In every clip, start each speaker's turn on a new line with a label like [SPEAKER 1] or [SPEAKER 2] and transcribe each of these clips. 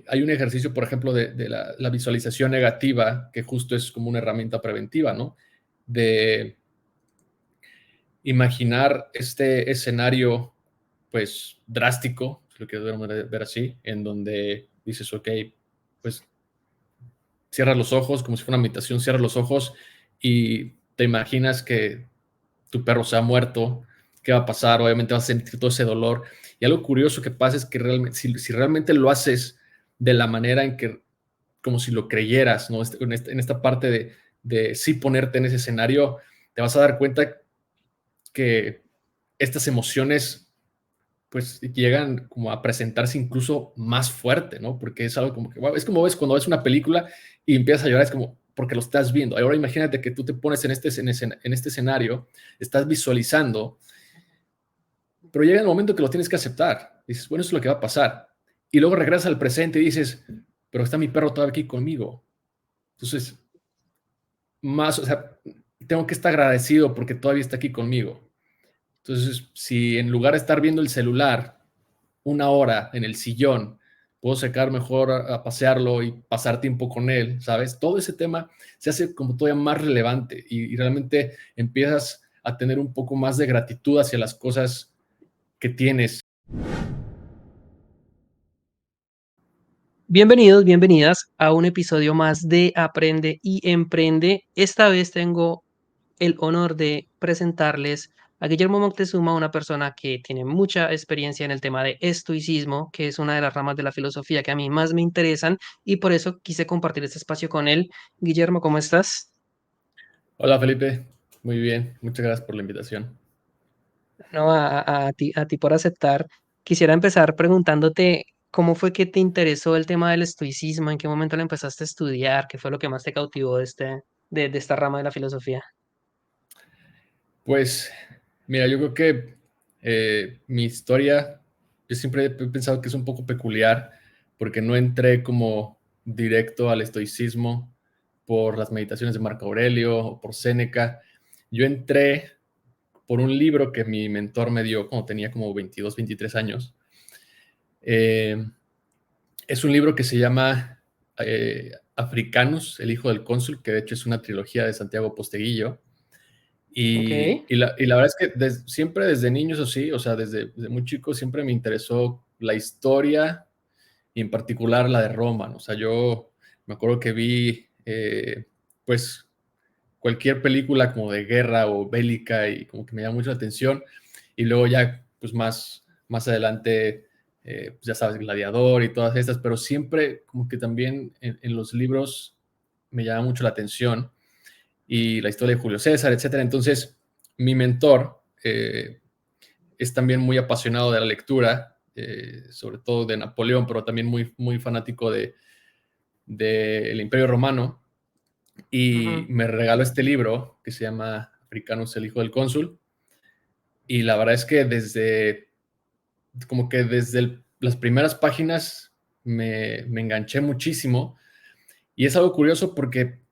[SPEAKER 1] hay un ejercicio, por ejemplo, de la visualización negativa, que justo es como una herramienta preventiva, ¿no? De imaginar este escenario, pues, drástico, si lo quieres ver así, en donde dices, ok, pues, cierras los ojos, como si fuera una meditación, cierras los ojos y te imaginas que tu perro se ha muerto, qué va a pasar, obviamente vas a sentir todo ese dolor. Y algo curioso que pasa es que realmente, si realmente lo haces de la manera en que, como si lo creyeras, ¿no? En esta parte de sí ponerte en ese escenario, te vas a dar cuenta que estas emociones pues llegan como a presentarse incluso más fuerte, ¿no? Porque es algo como que, wow, es como ves cuando ves una película y empiezas a llorar, es como porque lo estás viendo. Ahora imagínate que tú te pones en este escenario, estás visualizando, pero llega el momento que lo tienes que aceptar. Dices, bueno, eso es lo que va a pasar. Y luego regresas al presente y dices, pero está mi perro todavía aquí conmigo. Entonces, más, o sea, tengo que estar agradecido porque todavía está aquí conmigo. Entonces, si en lugar de estar viendo el celular una hora en el sillón, puedo sacar mejor a pasearlo y pasar tiempo con él, ¿sabes? Todo ese tema se hace como todavía más relevante y realmente empiezas a tener un poco más de gratitud hacia las cosas que tienes.
[SPEAKER 2] Bienvenidos, bienvenidas a un episodio más de Aprende y Emprende. Esta vez tengo el honor de presentarles a Guillermo Moctezuma, una persona que tiene mucha experiencia en el tema de estoicismo, que es una de las ramas de la filosofía que a mí más me interesan y por eso quise compartir este espacio con él. Guillermo, ¿cómo estás?
[SPEAKER 1] Hola Felipe, muy bien, muchas gracias por la invitación.
[SPEAKER 2] No, a ti por aceptar. Quisiera empezar preguntándote cómo fue que te interesó el tema del estoicismo, en qué momento lo empezaste a estudiar, qué fue lo que más te cautivó de esta rama de la filosofía.
[SPEAKER 1] Pues mira, yo creo que mi historia, yo siempre he pensado que es un poco peculiar porque no entré como directo al estoicismo por las meditaciones de Marco Aurelio o por Séneca. Yo entré por un libro que mi mentor me dio cuando tenía como 22, 23 años. Eh, es un libro que se llama Africanus, el hijo del cónsul, que de hecho es una trilogía de Santiago Posteguillo.
[SPEAKER 2] Ok.
[SPEAKER 1] Y la verdad es que siempre desde niños así, o sea, desde muy chico siempre me interesó la historia y en particular la de Roma, ¿no? O sea, yo me acuerdo que vi, pues, cualquier película como de guerra o bélica y como que me llama mucho la atención. Y luego ya, pues, más adelante, pues, ya sabes, Gladiador y todas estas, pero siempre como que también en los libros me llama mucho la atención y la historia de Julio César, etcétera. Entonces, mi mentor es también muy apasionado de la lectura, sobre todo de Napoleón, pero también muy, muy fanático del Imperio Romano, y
[SPEAKER 2] Ujú.
[SPEAKER 1] me regaló este libro que se llama Africanus, el hijo del cónsul, y la verdad es que desde las primeras páginas me enganché muchísimo, y es algo curioso porque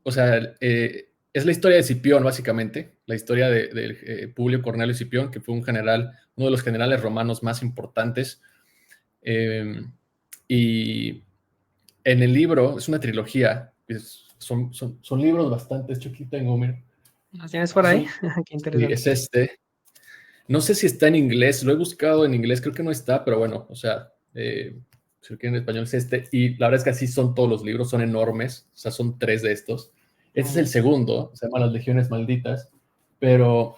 [SPEAKER 1] o sea, es la historia de Cipión, básicamente, la historia de Publio Cornelio Cipión, que fue un general, uno de los generales romanos más importantes. Eh, y en el libro, es una trilogía, son libros bastante, de hecho aquí tengo, mira,
[SPEAKER 2] ¿Lo tienes por ahí? Qué
[SPEAKER 1] sí,
[SPEAKER 2] interesante.
[SPEAKER 1] es este. No sé si está en inglés, lo he buscado en inglés, creo que no está, pero bueno, o sea, si lo quieren en español es este. Y la verdad es que así son todos los libros, son enormes, o sea, son 3 de estos. Este es el
[SPEAKER 2] Mm.
[SPEAKER 1] segundo, se llama Las Legiones Malditas, pero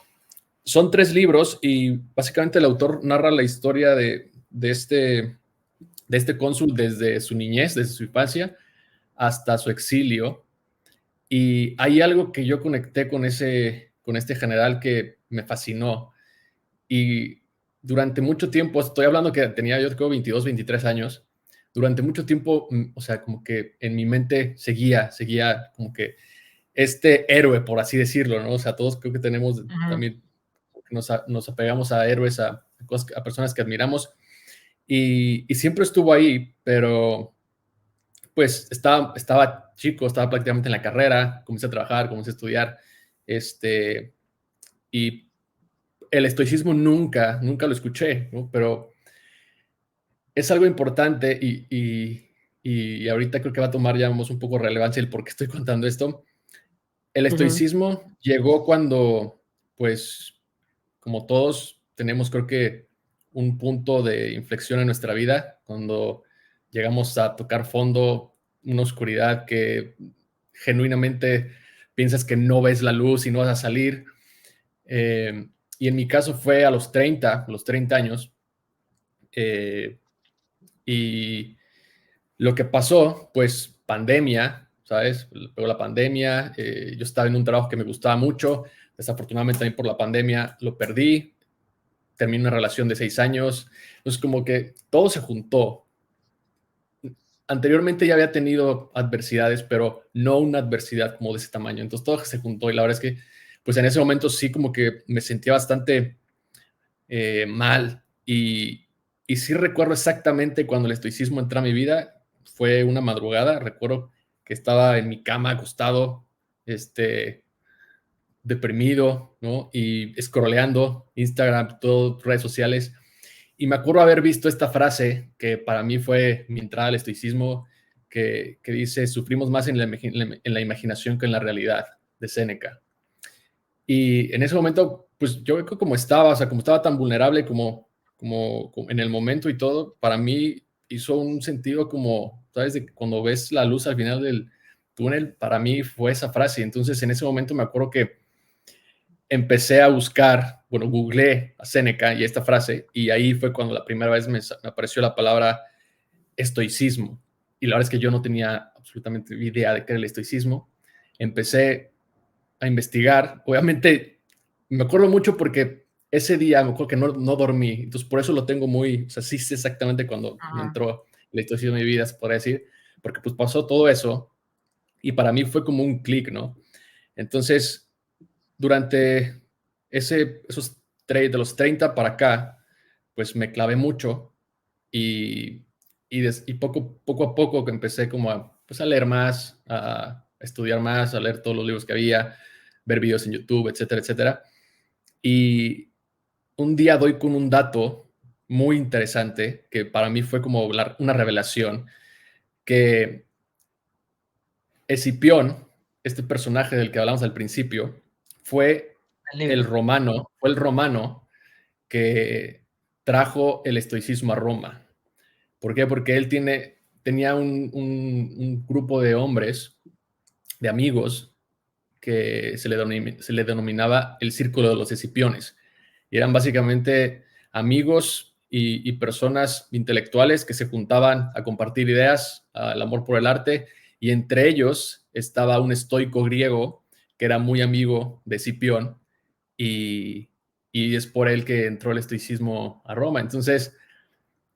[SPEAKER 1] son 3 libros y básicamente el autor narra la historia de este cónsul desde su niñez, desde su infancia, hasta su exilio. Y hay algo que yo conecté con este general que me fascinó. Y durante mucho tiempo, estoy hablando que tenía yo creo 22, 23 años, durante mucho tiempo, o sea, como que en mi mente seguía como que este héroe, por así decirlo, ¿no? O sea, todos creo que tenemos
[SPEAKER 2] Ujú.
[SPEAKER 1] también, nos apegamos a héroes, a personas que admiramos, y siempre estuvo ahí, pero pues estaba chico, estaba prácticamente en la carrera, comencé a trabajar, comencé a estudiar, y el estoicismo nunca lo escuché, ¿no? Pero es algo importante y ahorita creo que va a tomar ya un poco relevancia el por qué estoy contando esto. El
[SPEAKER 2] Ujú,
[SPEAKER 1] estoicismo llegó cuando, pues, como todos, tenemos creo que un punto de inflexión en nuestra vida, cuando llegamos a tocar fondo, una oscuridad que genuinamente piensas que no ves la luz y no vas a salir. Eh, y en mi caso fue a los 30 años. Eh, y lo que pasó, pues pandemia, ¿sabes? Pegó la pandemia, yo estaba en un trabajo que me gustaba mucho, desafortunadamente también por la pandemia lo perdí, terminé una relación de 6 años, entonces como que todo se juntó. Anteriormente ya había tenido adversidades, pero no una adversidad como de ese tamaño, entonces todo se juntó y la verdad es que pues en ese momento sí como que me sentía bastante mal y sí recuerdo exactamente cuando el estoicismo entró a mi vida, fue una madrugada, recuerdo que estaba en mi cama acostado, este, deprimido, ¿no? Y scrolleando Instagram, todo, redes sociales. Y me acuerdo haber visto esta frase que para mí fue mi entrada al estoicismo, que dice, sufrimos más en la imaginación que en la realidad, de Séneca. Y en ese momento, pues yo creo que como estaba, o sea, como estaba tan vulnerable como en el momento y todo, para mí hizo un sentido como, ¿sabes? De que cuando ves la luz al final del túnel, para mí fue esa frase. Entonces en ese momento me acuerdo que empecé a buscar, bueno, googleé a Séneca y esta frase, y ahí fue cuando la primera vez me apareció la palabra estoicismo. Y la verdad es que yo no tenía absolutamente idea de qué era el estoicismo. Empecé a investigar. Obviamente, me acuerdo mucho porque ese día me acuerdo que no dormí. Entonces, por eso lo tengo muy, o sea, sí sé exactamente cuando me
[SPEAKER 2] ajá.
[SPEAKER 1] entró la historia de mi vida, se podría decir, porque pues pasó todo eso y para mí fue como un clic, ¿no? Entonces, durante esos de los 30 para acá, pues me clavé mucho y, y poco a poco que empecé como a, pues a leer más, a estudiar más, a leer todos los libros que había, ver videos en YouTube, etcétera, etcétera. Y un día doy con un dato muy interesante que para mí fue como una revelación, que Escipión, este personaje del que hablamos al principio, fue
[SPEAKER 2] El libro.
[SPEAKER 1] fue el romano que trajo el estoicismo a Roma. ¿Por qué? Porque él tenía un grupo de hombres, de amigos, que se le denominaba el Círculo de los Escipiones. Y eran básicamente amigos y personas intelectuales que se juntaban a compartir ideas, al amor por el arte, y entre ellos estaba un estoico griego que era muy amigo de Escipión, y, y es por él que entró el estoicismo a Roma. Entonces,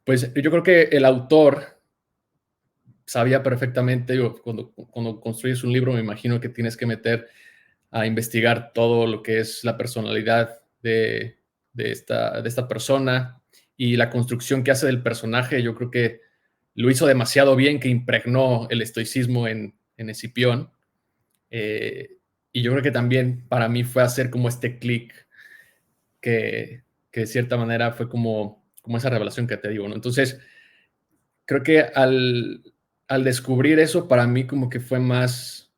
[SPEAKER 1] pues yo creo que el autor sabía perfectamente, digo, cuando construyes un libro me imagino que tienes que meter a investigar todo lo que es la personalidad de esta persona y la construcción que hace del personaje. Yo creo que lo hizo demasiado bien, que impregnó el estoicismo en Escipión. Eh, y yo creo que también para mí fue hacer como este clic que de cierta manera fue como esa revelación que te digo, ¿no? Entonces, creo que al descubrir eso, para mí como que fue más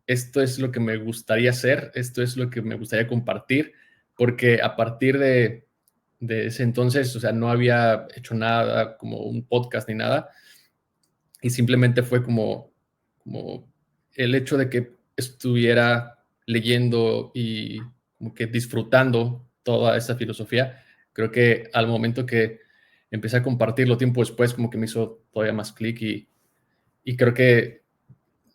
[SPEAKER 1] esto es lo que me gustaría hacer, esto es lo que me gustaría compartir, porque a partir de ese entonces, o sea, no había hecho nada como un podcast ni nada, y simplemente fue como el hecho de que estuviera leyendo y como que disfrutando toda esa filosofía, creo que al momento que empecé a compartirlo tiempo después, como que me hizo todavía más clic y creo que,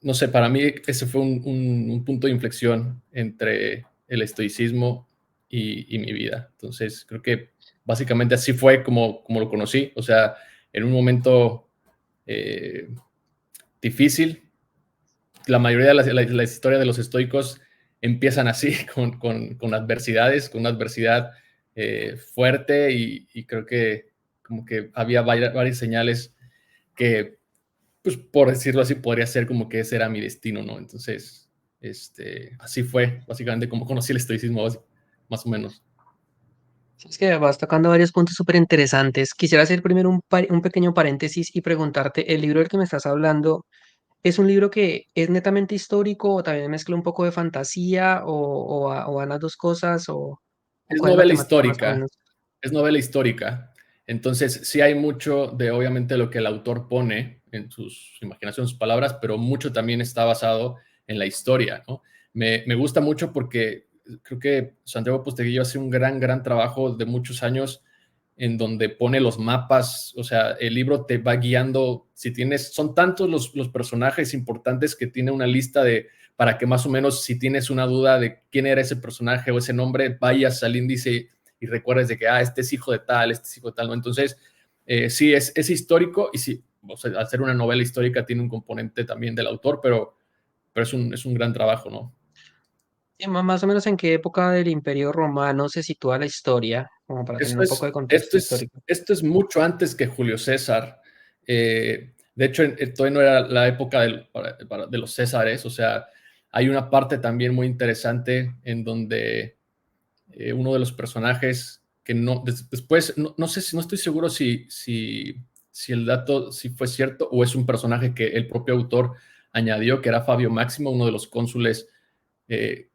[SPEAKER 1] no sé, para mí ese fue un punto de inflexión entre el estoicismo y mi vida. Entonces, creo que básicamente así fue como lo conocí, o sea, en un momento eh, difícil. La mayoría de la historia de los estoicos empiezan así, con adversidades, con una adversidad fuerte y creo que como que había varias señales que, pues por decirlo así, podría ser como que ese era mi destino, ¿no? Entonces, así fue básicamente como conocí el estoicismo, más o menos.
[SPEAKER 2] Sí, es que vas tocando varios puntos súper interesantes. Quisiera hacer primero un pequeño paréntesis y preguntarte, ¿el libro del que me estás hablando es un libro que es netamente histórico o también mezcla un poco de fantasía o van las dos cosas o
[SPEAKER 1] Es
[SPEAKER 2] cuál es la
[SPEAKER 1] novela
[SPEAKER 2] temática más o
[SPEAKER 1] histórica,
[SPEAKER 2] menos?
[SPEAKER 1] es novela histórica. Entonces, sí hay mucho de, obviamente, lo que el autor pone en sus imaginaciones, sus palabras, pero mucho también está basado en la historia, ¿no? Me gusta mucho porque creo que Santiago Posteguillo hace un gran trabajo de muchos años en donde pone los mapas, o sea, el libro te va guiando, si tienes, son tantos los personajes importantes que tiene una lista de, para que más o menos si tienes una duda de quién era ese personaje o ese nombre, vayas al índice y recuerdes de que, este es hijo de tal, este es hijo de tal, ¿no? Entonces, sí, es histórico y sí, o sea, hacer una novela histórica tiene un componente también del autor, pero es un gran trabajo, ¿no?
[SPEAKER 2] Sí, más o menos en qué época del Imperio Romano se sitúa la historia, como para tener
[SPEAKER 1] Eso
[SPEAKER 2] un poco de
[SPEAKER 1] es,
[SPEAKER 2] contexto histórico.
[SPEAKER 1] esto es mucho antes que Julio César. De hecho, todavía no era la época de los Césares, o sea, hay una parte también muy interesante en donde uno de los personajes que no, después, no sé si, no estoy seguro si el dato si fue cierto o es un personaje que el propio autor añadió, que era Fabio Máximo, uno de los cónsules, eh,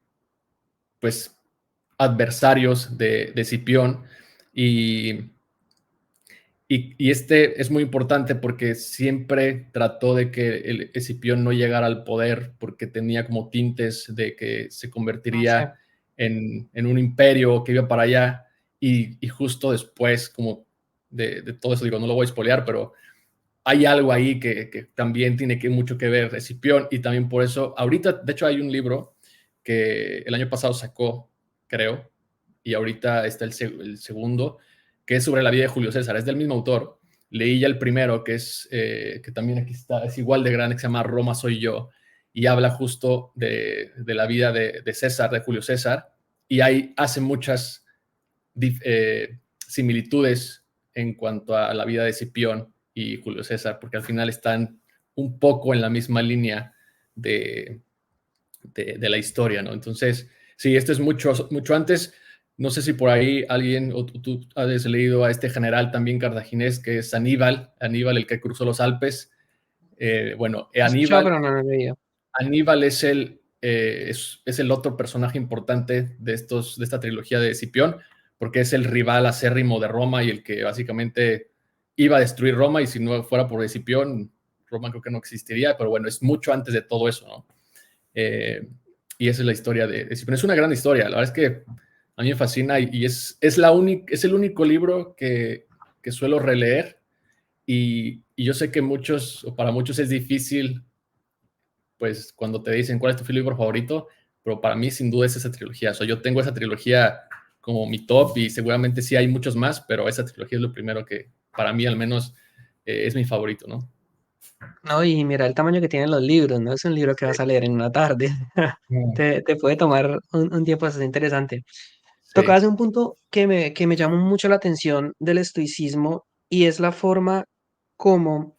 [SPEAKER 1] pues, adversarios de Cipión. Y y este es muy importante porque siempre trató de que el Escipión no llegara al poder porque tenía como tintes de que se
[SPEAKER 2] No sé.
[SPEAKER 1] convertiría en un imperio que iba para allá y justo después como de todo eso, digo, no lo voy a spoilear, pero hay algo ahí que también tiene mucho que ver Escipión y también por eso, ahorita, de hecho hay un libro que el año pasado sacó, creo, y ahorita está el segundo, que es sobre la vida de Julio César, es del mismo autor. Leí ya el primero, que es, que también aquí está, es igual de grande, que se llama Roma soy yo, y habla justo de la vida de César, de Julio César, y ahí hace muchas similitudes en cuanto a la vida de Cipión y Julio César, porque al final están un poco en la misma línea de, de la historia, ¿no? Entonces, sí, esto es mucho antes. No sé si por ahí alguien o tú has leído a este general también cartaginés que es Aníbal, Aníbal el que cruzó los Alpes. Bueno,
[SPEAKER 2] He escuchado, pero no lo he leído.
[SPEAKER 1] Aníbal es el otro personaje importante de esta trilogía de Escipión, porque es el rival acérrimo de Roma y el que básicamente iba a destruir Roma y si no fuera por Escipión, Roma creo que no existiría, pero bueno, es mucho antes de todo eso, ¿no? Eh, y esa es la historia de Escipión. Es una gran historia, la verdad es que a mí me fascina y es el único libro que suelo releer y yo sé que muchos, o para muchos es difícil pues cuando te dicen cuál es tu libro favorito, pero para mí sin duda es esa trilogía. O sea, yo tengo esa trilogía como mi top y seguramente sí hay muchos más, pero esa trilogía es lo primero que para mí al menos es mi favorito, ¿no?
[SPEAKER 2] No, y mira el tamaño que tienen los libros, no es un libro que vas a leer en una tarde.
[SPEAKER 1] Mm.
[SPEAKER 2] Te puede tomar un tiempo bastante interesante.
[SPEAKER 1] Sí.
[SPEAKER 2] Tocabas un punto que me llamó mucho la atención del estoicismo y es la forma como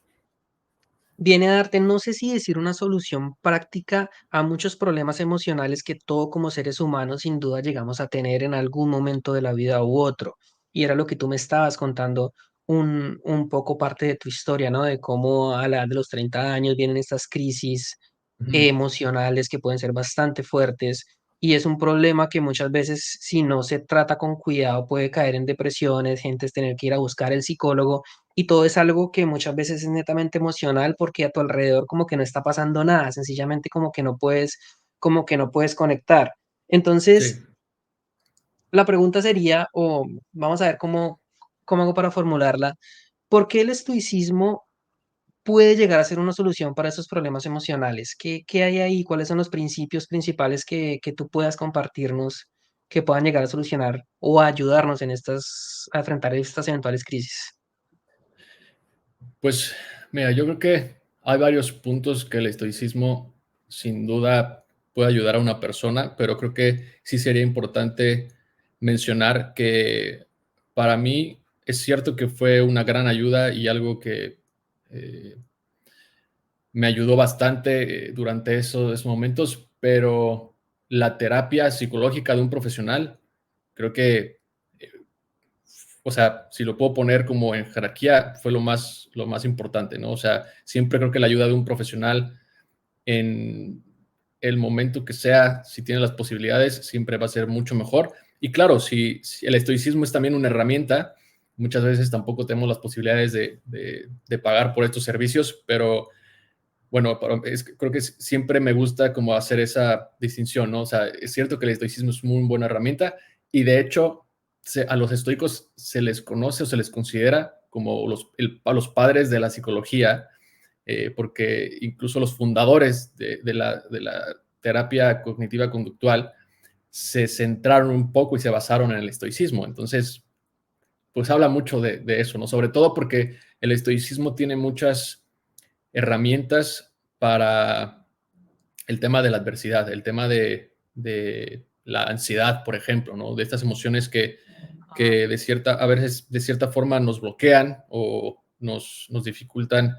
[SPEAKER 2] viene a darte, no sé si decir una solución práctica a muchos problemas emocionales que todo como seres humanos sin duda llegamos a tener en algún momento de la vida u otro. Y era lo que tú me estabas contando un poco parte de tu historia, ¿no? De cómo a la edad de los 30 años vienen estas crisis
[SPEAKER 1] Ujú.
[SPEAKER 2] emocionales que pueden ser bastante fuertes. Y es un problema que muchas veces, si no se trata con cuidado, puede caer en depresiones, gente es tener que ir a buscar el psicólogo y todo es algo que muchas veces es netamente emocional porque a tu alrededor como que no está pasando nada, sencillamente como que no puedes conectar.
[SPEAKER 1] Sí.
[SPEAKER 2] Entonces, la pregunta sería, o vamos a ver cómo hago para formularla, ¿por qué el estoicismo puede llegar a ser una solución para esos problemas emocionales? ¿Qué hay ahí? ¿Cuáles son los principios principales que tú puedas compartirnos que puedan llegar a solucionar o a ayudarnos en a enfrentar estas eventuales crisis?
[SPEAKER 1] Pues mira, yo creo que hay varios puntos que el estoicismo sin duda puede ayudar a una persona, pero creo que sí sería importante mencionar que para mí es cierto que fue una gran ayuda y algo que eh, me ayudó bastante durante esos momentos, pero la terapia psicológica de un profesional creo que o sea, si lo puedo poner como en jerarquía, fue lo más importante, ¿no? O sea, siempre creo que la ayuda de un profesional en el momento que sea, si tiene las posibilidades, siempre va a ser mucho mejor. Y claro, si el estoicismo es también una herramienta, muchas veces tampoco tenemos las posibilidades de pagar por estos servicios, pero bueno, creo que siempre me gusta como hacer esa distinción, ¿no? O sea, es cierto que el estoicismo es muy buena herramienta y de hecho a los estoicos se les conoce o se les considera como a los padres de la psicología, porque incluso los fundadores de la terapia cognitiva conductual se centraron un poco y se basaron en el estoicismo. Entonces, pues habla mucho de eso, ¿no? Sobre todo porque el estoicismo tiene muchas herramientas para el tema de la adversidad, el tema de la ansiedad, por ejemplo, ¿no? De estas emociones que a veces de cierta forma nos bloquean o nos dificultan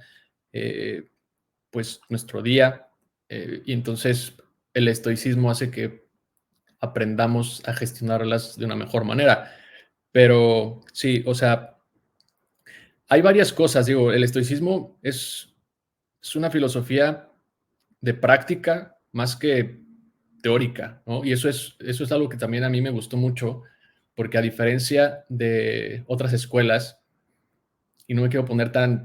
[SPEAKER 1] pues nuestro día. Y entonces el estoicismo hace que aprendamos a gestionarlas de una mejor manera. Pero sí, o sea, hay varias cosas, digo, el estoicismo es una filosofía de práctica más que teórica, ¿no? Y eso es algo que también a mí me gustó mucho, porque a diferencia de otras escuelas, y no me quiero poner tan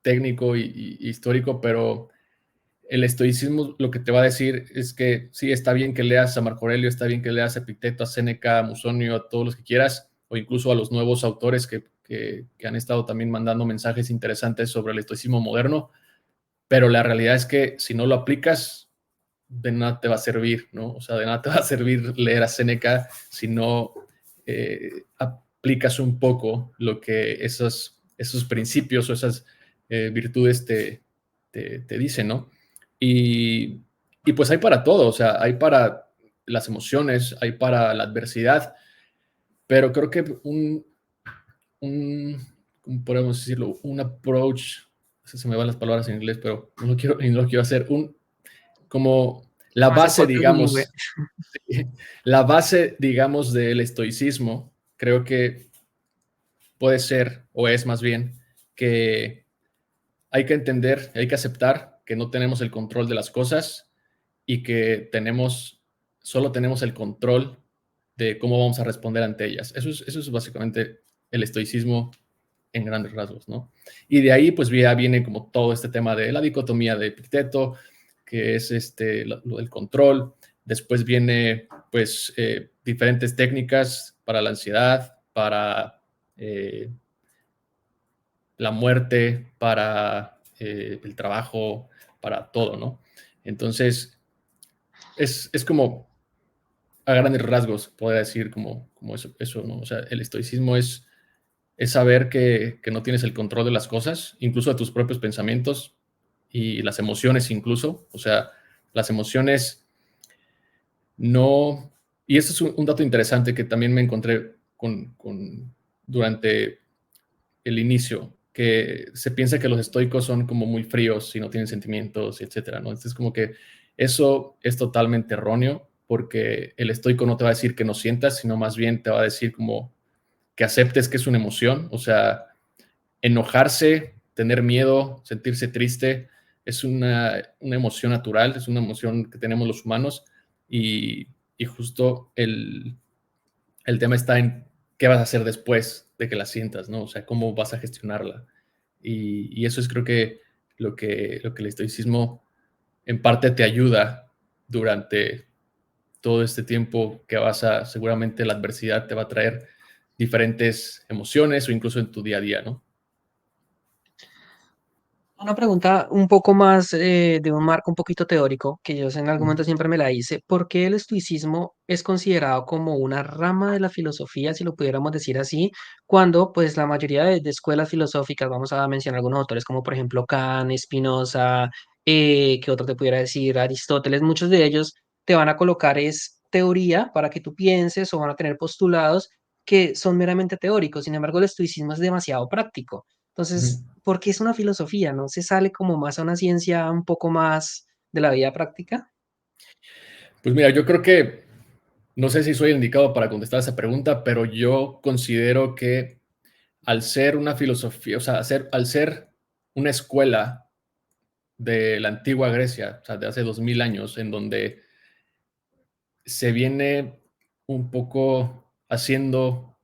[SPEAKER 1] técnico y histórico, pero el estoicismo lo que te va a decir es que sí, está bien que leas a Marco Aurelio, está bien que leas a Epicteto, a Séneca, a Musonio, a todos los que quieras, o incluso a los nuevos autores que han estado también mandando mensajes interesantes sobre el estoicismo moderno, pero la realidad es que si no lo aplicas, de nada te va a servir, ¿no? O sea, de nada te va a servir leer a Séneca si no aplicas un poco lo que esos principios o esas virtudes te dicen, ¿no? Y, y pues hay para todo, o sea, hay para las emociones, hay para la adversidad, pero creo que ¿cómo podemos decirlo? Un approach, se me van las palabras en inglés, pero no lo quiero hacer, como la
[SPEAKER 2] Más
[SPEAKER 1] base,
[SPEAKER 2] enfoque bilingüe.
[SPEAKER 1] digamos, la base, digamos, del estoicismo, creo que puede ser, o es más bien, que hay que entender, hay que aceptar que no tenemos el control de las cosas y que solo tenemos el control de cómo vamos a responder ante ellas. Eso es básicamente el estoicismo en grandes rasgos, ¿no? Y de ahí, pues ya viene como todo este tema de la dicotomía de Epicteto, que es lo del control. Después viene, pues, diferentes técnicas para la ansiedad, para la muerte, para el trabajo, para todo, ¿no? Entonces, es como a grandes rasgos, podría decir como eso, ¿no? O sea, el estoicismo es saber que no tienes el control de las cosas, incluso de tus propios pensamientos y las emociones incluso. O sea, las emociones no... Y eso es un dato interesante que también me encontré durante el inicio, que se piensa que los estoicos son como muy fríos y no tienen sentimientos, etcétera, ¿no? Entonces, como que eso es totalmente erróneo, porque el estoico no te va a decir que no sientas, sino más bien te va a decir como que aceptes que es una emoción, o sea, enojarse, tener miedo, sentirse triste, es una emoción natural, es una emoción que tenemos los humanos y justo el tema está en qué vas a hacer después de que la sientas, ¿no? O sea, cómo vas a gestionarla. Y eso es creo que lo que el estoicismo en parte te ayuda durante todo este tiempo que seguramente la adversidad te va a traer diferentes emociones o incluso en tu día a día, ¿no?
[SPEAKER 2] Una pregunta un poco más de un marco un poquito teórico, que yo en algún
[SPEAKER 1] Ujú,
[SPEAKER 2] momento siempre me la hice. ¿Por qué el estoicismo es considerado como una rama de la filosofía, si lo pudiéramos decir así, cuando pues la mayoría de escuelas filosóficas, vamos a mencionar algunos autores como por ejemplo Kant, Spinoza, que otro te pudiera decir, Aristóteles, muchos de ellos te van a colocar es teoría para que tú pienses o van a tener postulados que son meramente teóricos. Sin embargo, el estoicismo es demasiado práctico.
[SPEAKER 1] ujú.
[SPEAKER 2] Entonces, porque es una filosofía, ¿no? Se sale como más a una ciencia un poco más de la vida práctica.
[SPEAKER 1] Pues mira, yo creo que no sé si soy el indicado para contestar esa pregunta, pero yo considero que al ser una filosofía, o sea, al ser una escuela de la antigua Grecia, o sea, de hace 2000 años, en donde se viene un poco haciendo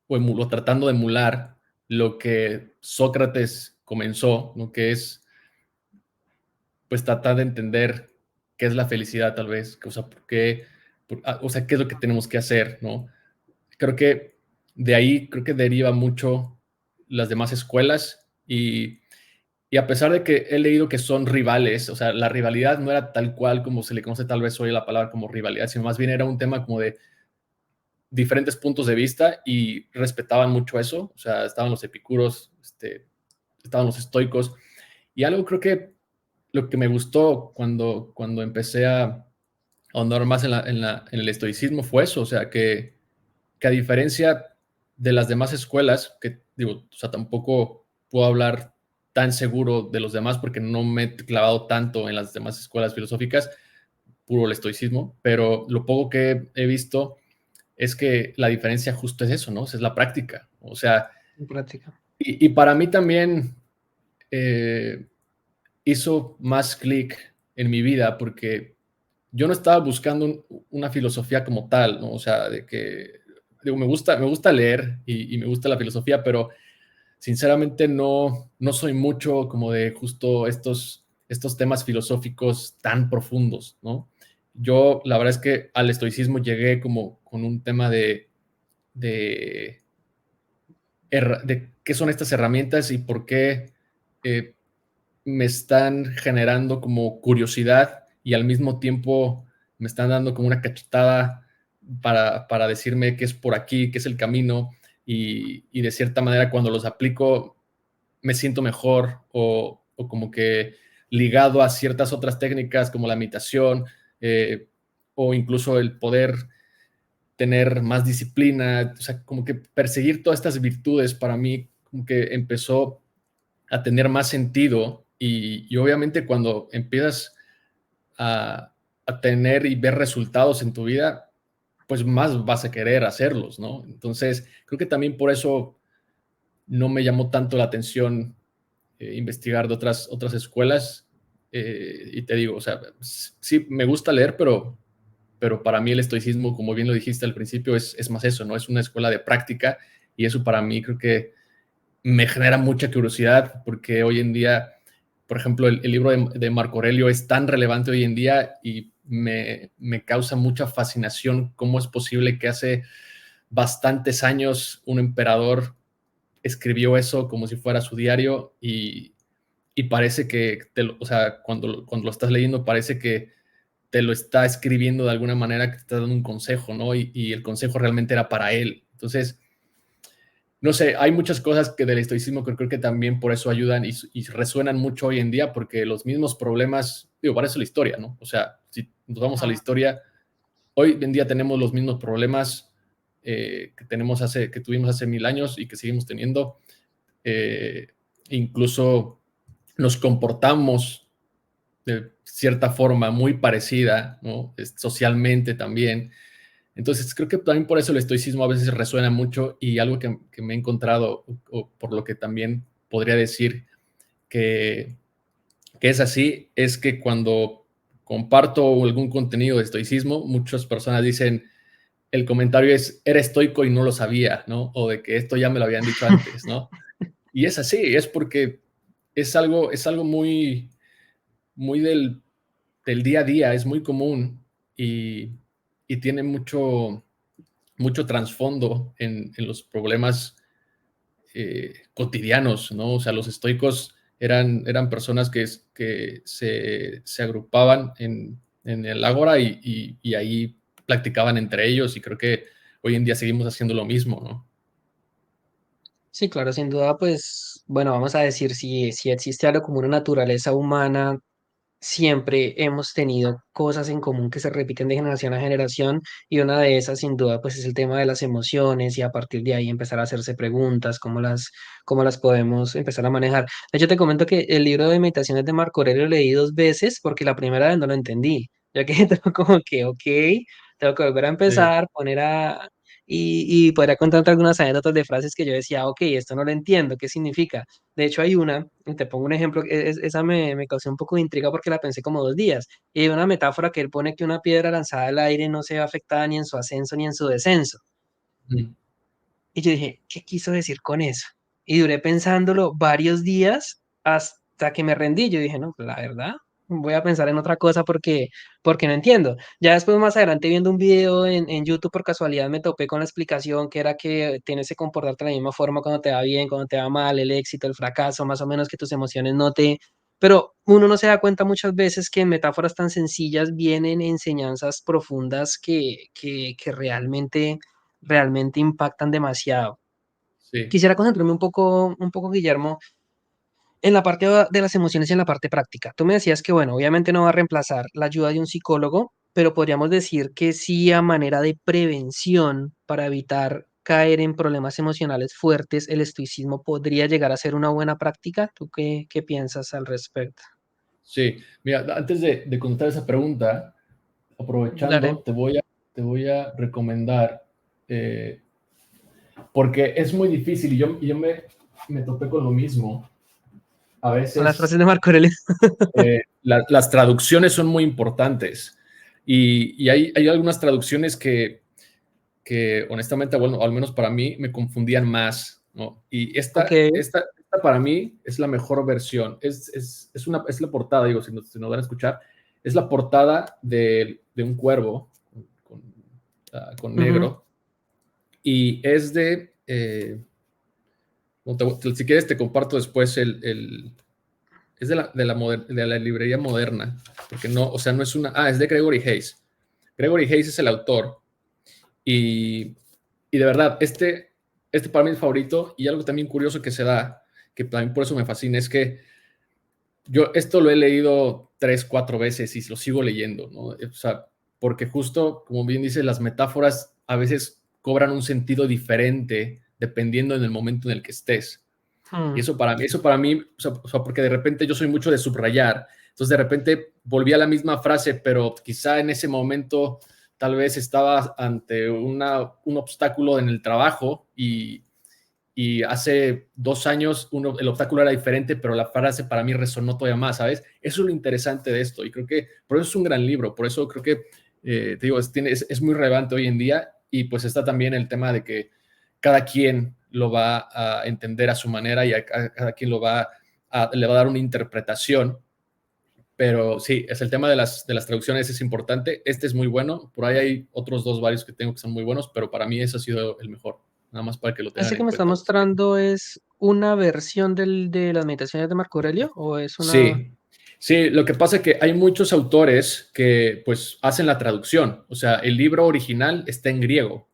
[SPEAKER 1] o tratando de emular lo que Sócrates comenzó, ¿no? Que es pues tratar de entender qué es la felicidad tal vez, o sea, o sea, qué es lo que tenemos que hacer, ¿no? Creo que de ahí, creo que deriva mucho las demás escuelas y a pesar de que he leído que son rivales, o sea, la rivalidad no era tal cual como se le conoce tal vez hoy la palabra como rivalidad, sino más bien era un tema como de diferentes puntos de vista y respetaban mucho eso, o sea, estaban los epicuros, estaban los estoicos, y algo creo que lo que me gustó cuando empecé a ahondar más en el estoicismo fue eso, o sea, que a diferencia de las demás escuelas, que digo, o sea, tampoco puedo hablar tan seguro de los demás porque no me he clavado tanto en las demás escuelas filosóficas, puro el estoicismo, pero lo poco que he visto es que la diferencia justo es eso, ¿no? O sea, es la práctica. O sea,
[SPEAKER 2] en práctica.
[SPEAKER 1] y para mí también eh, hizo más clic en mi vida porque yo no estaba buscando una filosofía como tal, ¿no? O sea, de que, digo, me gusta leer y me gusta la filosofía, pero sinceramente no soy mucho como de justo estos temas filosóficos tan profundos, ¿no? Yo, la verdad es que al estoicismo llegué como con un tema de, de qué son estas herramientas y por qué eh, me están generando como curiosidad y al mismo tiempo me están dando como una cachetada para decirme que es por aquí, que es el camino y de cierta manera cuando los aplico me siento mejor o como que ligado a ciertas otras técnicas como la meditación o incluso el poder tener más disciplina, o sea, como que perseguir todas estas virtudes para mí como que empezó a tener más sentido y obviamente cuando empiezas a tener y ver resultados en tu vida, pues más vas a querer hacerlos, ¿no? Entonces, creo que también por eso no me llamó tanto la atención investigar de otras escuelas. Y te digo, o sea, sí me gusta leer, pero para mí el estoicismo, como bien lo dijiste al principio, es más eso, ¿no? Es una escuela de práctica y eso para mí creo que me genera mucha curiosidad porque hoy en día, por ejemplo, el libro de Marco Aurelio es tan relevante hoy en día y me causa mucha fascinación cómo es posible que hace bastantes años un emperador escribió eso como si fuera su diario y parece que, o sea, cuando lo estás leyendo parece que te lo está escribiendo de alguna manera que te está dando un consejo, ¿no? Y el consejo realmente era para él. Entonces, no sé, hay muchas cosas que del estoicismo que creo que también por eso ayudan y resuenan mucho hoy en día, porque los mismos problemas, digo, para eso la historia, ¿no? O sea, si nos vamos a la historia, hoy en día tenemos los mismos problemas que tuvimos hace 1000 años y que seguimos teniendo. Eh, incluso nos comportamos de cierta forma muy parecida, ¿no? Socialmente también. Entonces, creo que también por eso el estoicismo a veces resuena mucho y algo que me he encontrado, o por lo que también podría decir que, que es así, es que cuando comparto algún contenido de estoicismo, muchas personas dicen, el comentario es, era estoico y no lo sabía, ¿no? O de que esto ya me lo habían dicho antes, ¿no? Y es así, es porque es algo muy, muy del día a día, es muy común y tiene mucho trasfondo en los problemas cotidianos, ¿no? O sea, los estoicos eran personas que se agrupaban en el ágora y ahí practicaban entre ellos y creo que hoy en día seguimos haciendo lo mismo, ¿no?
[SPEAKER 2] Sí, claro, sin duda, pues, bueno, vamos a decir, si existe algo como una naturaleza humana, siempre hemos tenido cosas en común que se repiten de generación a generación y una de esas, sin duda, pues es el tema de las emociones y a partir de ahí empezar a hacerse preguntas, cómo las podemos empezar a manejar. De hecho, te comento que el libro de meditaciones de Marco Aurelio lo leí dos veces porque la primera vez no lo entendí, ya que como que, ok. tengo que volver a
[SPEAKER 1] Sí.
[SPEAKER 2] empezar, poner a y podría contarte algunas anécdotas de frases que yo decía: "Okey, esto no lo entiendo, ¿qué significa?". De hecho, hay una, y te pongo un ejemplo, esa me causó un poco de intriga porque la pensé como 2 días, y hay una metáfora que él pone que una piedra lanzada al aire no se ve afectada ni en su ascenso ni en su descenso.
[SPEAKER 1] Mm.
[SPEAKER 2] Y yo dije: "¿Qué quiso decir con eso?". Y duré pensándolo varios días hasta que me rendí. Yo dije: "No, pues, la verdad, voy a pensar en otra cosa porque no entiendo". Ya después, más adelante, viendo un video en YouTube, por casualidad me topé con la explicación que era que tienes que comportarte de la misma forma cuando te va bien, cuando te va mal, el éxito, el fracaso, más o menos que tus emociones no te pero uno no se da cuenta muchas veces que en metáforas tan sencillas vienen enseñanzas profundas que realmente impactan demasiado.
[SPEAKER 1] Sí,
[SPEAKER 2] Quisiera concentrarme un poco, Guillermo, en la parte de las emociones y en la parte práctica. Tú me decías que, bueno, obviamente no va a reemplazar la ayuda de un psicólogo, pero podríamos decir que sí, a manera de prevención para evitar caer en problemas emocionales fuertes, el estoicismo podría llegar a ser una buena práctica. ¿Tú qué piensas al respecto?
[SPEAKER 1] sí. Mira, antes de contestar esa pregunta, aprovechando,
[SPEAKER 2] Dale,
[SPEAKER 1] te voy a recomendar, eh, porque es muy difícil y yo me topé con lo mismo. A
[SPEAKER 2] con las frases
[SPEAKER 1] veces
[SPEAKER 2] de Marco Aurelio.
[SPEAKER 1] las traducciones son muy importantes y hay algunas traducciones que honestamente, bueno, al menos para mí, me confundían más, ¿no? Y esta,
[SPEAKER 2] Okey.
[SPEAKER 1] esta, esta para mí es la mejor versión. Es la portada, digo, si nos van a escuchar, es la portada de un cuervo con, con
[SPEAKER 2] Ujú.
[SPEAKER 1] negro y es si quieres te comparto después es de la librería moderna, porque no, o sea, no es es de Gregory Hayes. Gregory Hayes es el autor y, y de verdad, este para mí es favorito y algo también curioso que se da, que también por eso me fascina, es que yo esto lo he leído 3, 4 veces y lo sigo leyendo, ¿no? O sea, porque justo, como bien dice, las metáforas a veces cobran un sentido diferente dependiendo en el momento en el que estés. Y
[SPEAKER 2] Mm.
[SPEAKER 1] eso para mí, o sea, porque de repente yo soy mucho de subrayar, entonces de repente volví a la misma frase, pero quizá en ese momento tal vez estaba ante un obstáculo en el trabajo y hace 2 años el obstáculo era diferente, pero la frase para mí resonó todavía más, ¿sabes? Eso es lo interesante de esto y creo que por eso es un gran libro, por eso creo que, te digo, es muy relevante hoy en día y pues está también el tema de que cada quien lo va a entender a su manera y a cada quien le va a dar una interpretación, pero sí, es el tema de las traducciones es importante. Este es muy bueno, por ahí hay otros dos varios que tengo que son muy buenos, pero para mí ese ha sido el mejor, nada más para que lo tengan
[SPEAKER 2] ¿Ese que
[SPEAKER 1] en
[SPEAKER 2] me está
[SPEAKER 1] cuenta.
[SPEAKER 2] mostrando es una versión de las meditaciones de Marco Aurelio o es una?
[SPEAKER 1] Sí, sí, lo que pasa es que hay muchos autores que pues hacen la traducción, o sea, el libro original está en griego,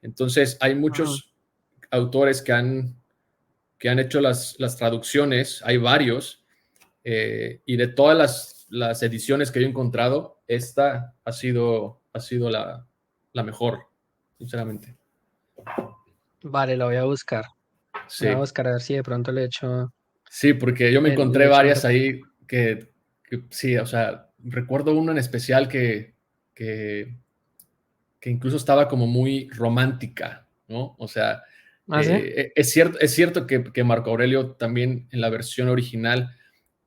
[SPEAKER 1] entonces hay
[SPEAKER 2] Ujú.
[SPEAKER 1] muchos autores que han hecho las traducciones, hay varios, y de todas las ediciones que yo he encontrado, esta ha sido la mejor, sinceramente.
[SPEAKER 2] Vale, la voy a buscar. La voy a
[SPEAKER 1] Sí,
[SPEAKER 2] buscar a ver si de pronto
[SPEAKER 1] sí, porque yo me
[SPEAKER 2] le
[SPEAKER 1] encontré
[SPEAKER 2] echo un
[SPEAKER 1] varias
[SPEAKER 2] repaso.
[SPEAKER 1] ahí que sí, o sea, recuerdo uno en especial que, que incluso estaba como muy romántica, ¿no? O sea,
[SPEAKER 2] ¿Ah, sí?
[SPEAKER 1] es cierto que Marco Aurelio también en la versión original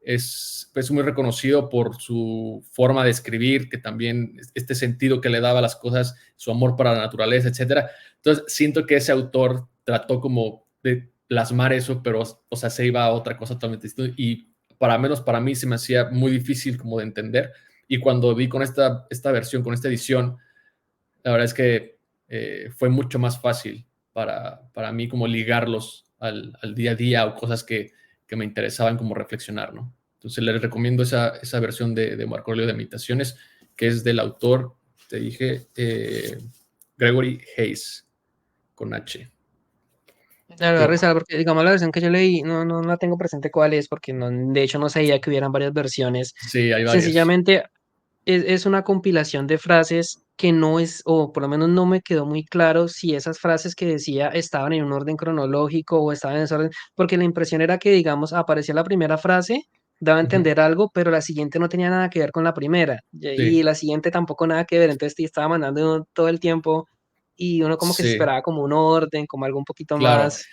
[SPEAKER 1] es muy reconocido por su forma de escribir, que también este sentido que le daba a las cosas, su amor para la naturaleza, etcétera. Entonces, siento que ese autor trató como de plasmar eso, pero, o sea, se iba a otra cosa totalmente distinta y para menos para mí se me hacía muy difícil como de entender. Y cuando vi con esta versión, con esta edición, la verdad es que fue mucho más fácil para mí como ligarlos al día a día o cosas que me interesaban como reflexionar, ¿no? Entonces les recomiendo esa versión de Marco Aurelio de Meditaciones, que es del autor, te dije, Gregory Hayes, con H.
[SPEAKER 2] La voy a
[SPEAKER 1] Sí,
[SPEAKER 2] revisar porque, digamos, la versión que yo leí, no la tengo presente cuál es, porque no, de hecho no sabía que hubieran varias versiones.
[SPEAKER 1] sí, hay varias.
[SPEAKER 2] Sencillamente es una compilación de frases que no es, o por lo menos no me quedó muy claro si esas frases que decía estaban en un orden cronológico o estaban en ese orden, porque la impresión era que, digamos, aparecía la primera frase daba a
[SPEAKER 1] Ujú.
[SPEAKER 2] entender algo, pero la siguiente no tenía nada que ver con la primera, y
[SPEAKER 1] Sí,
[SPEAKER 2] la siguiente tampoco nada que ver, entonces te estaba mandando todo el tiempo, y uno como que se
[SPEAKER 1] sí,
[SPEAKER 2] esperaba como un orden, como algo un poquito
[SPEAKER 1] claro.
[SPEAKER 2] más.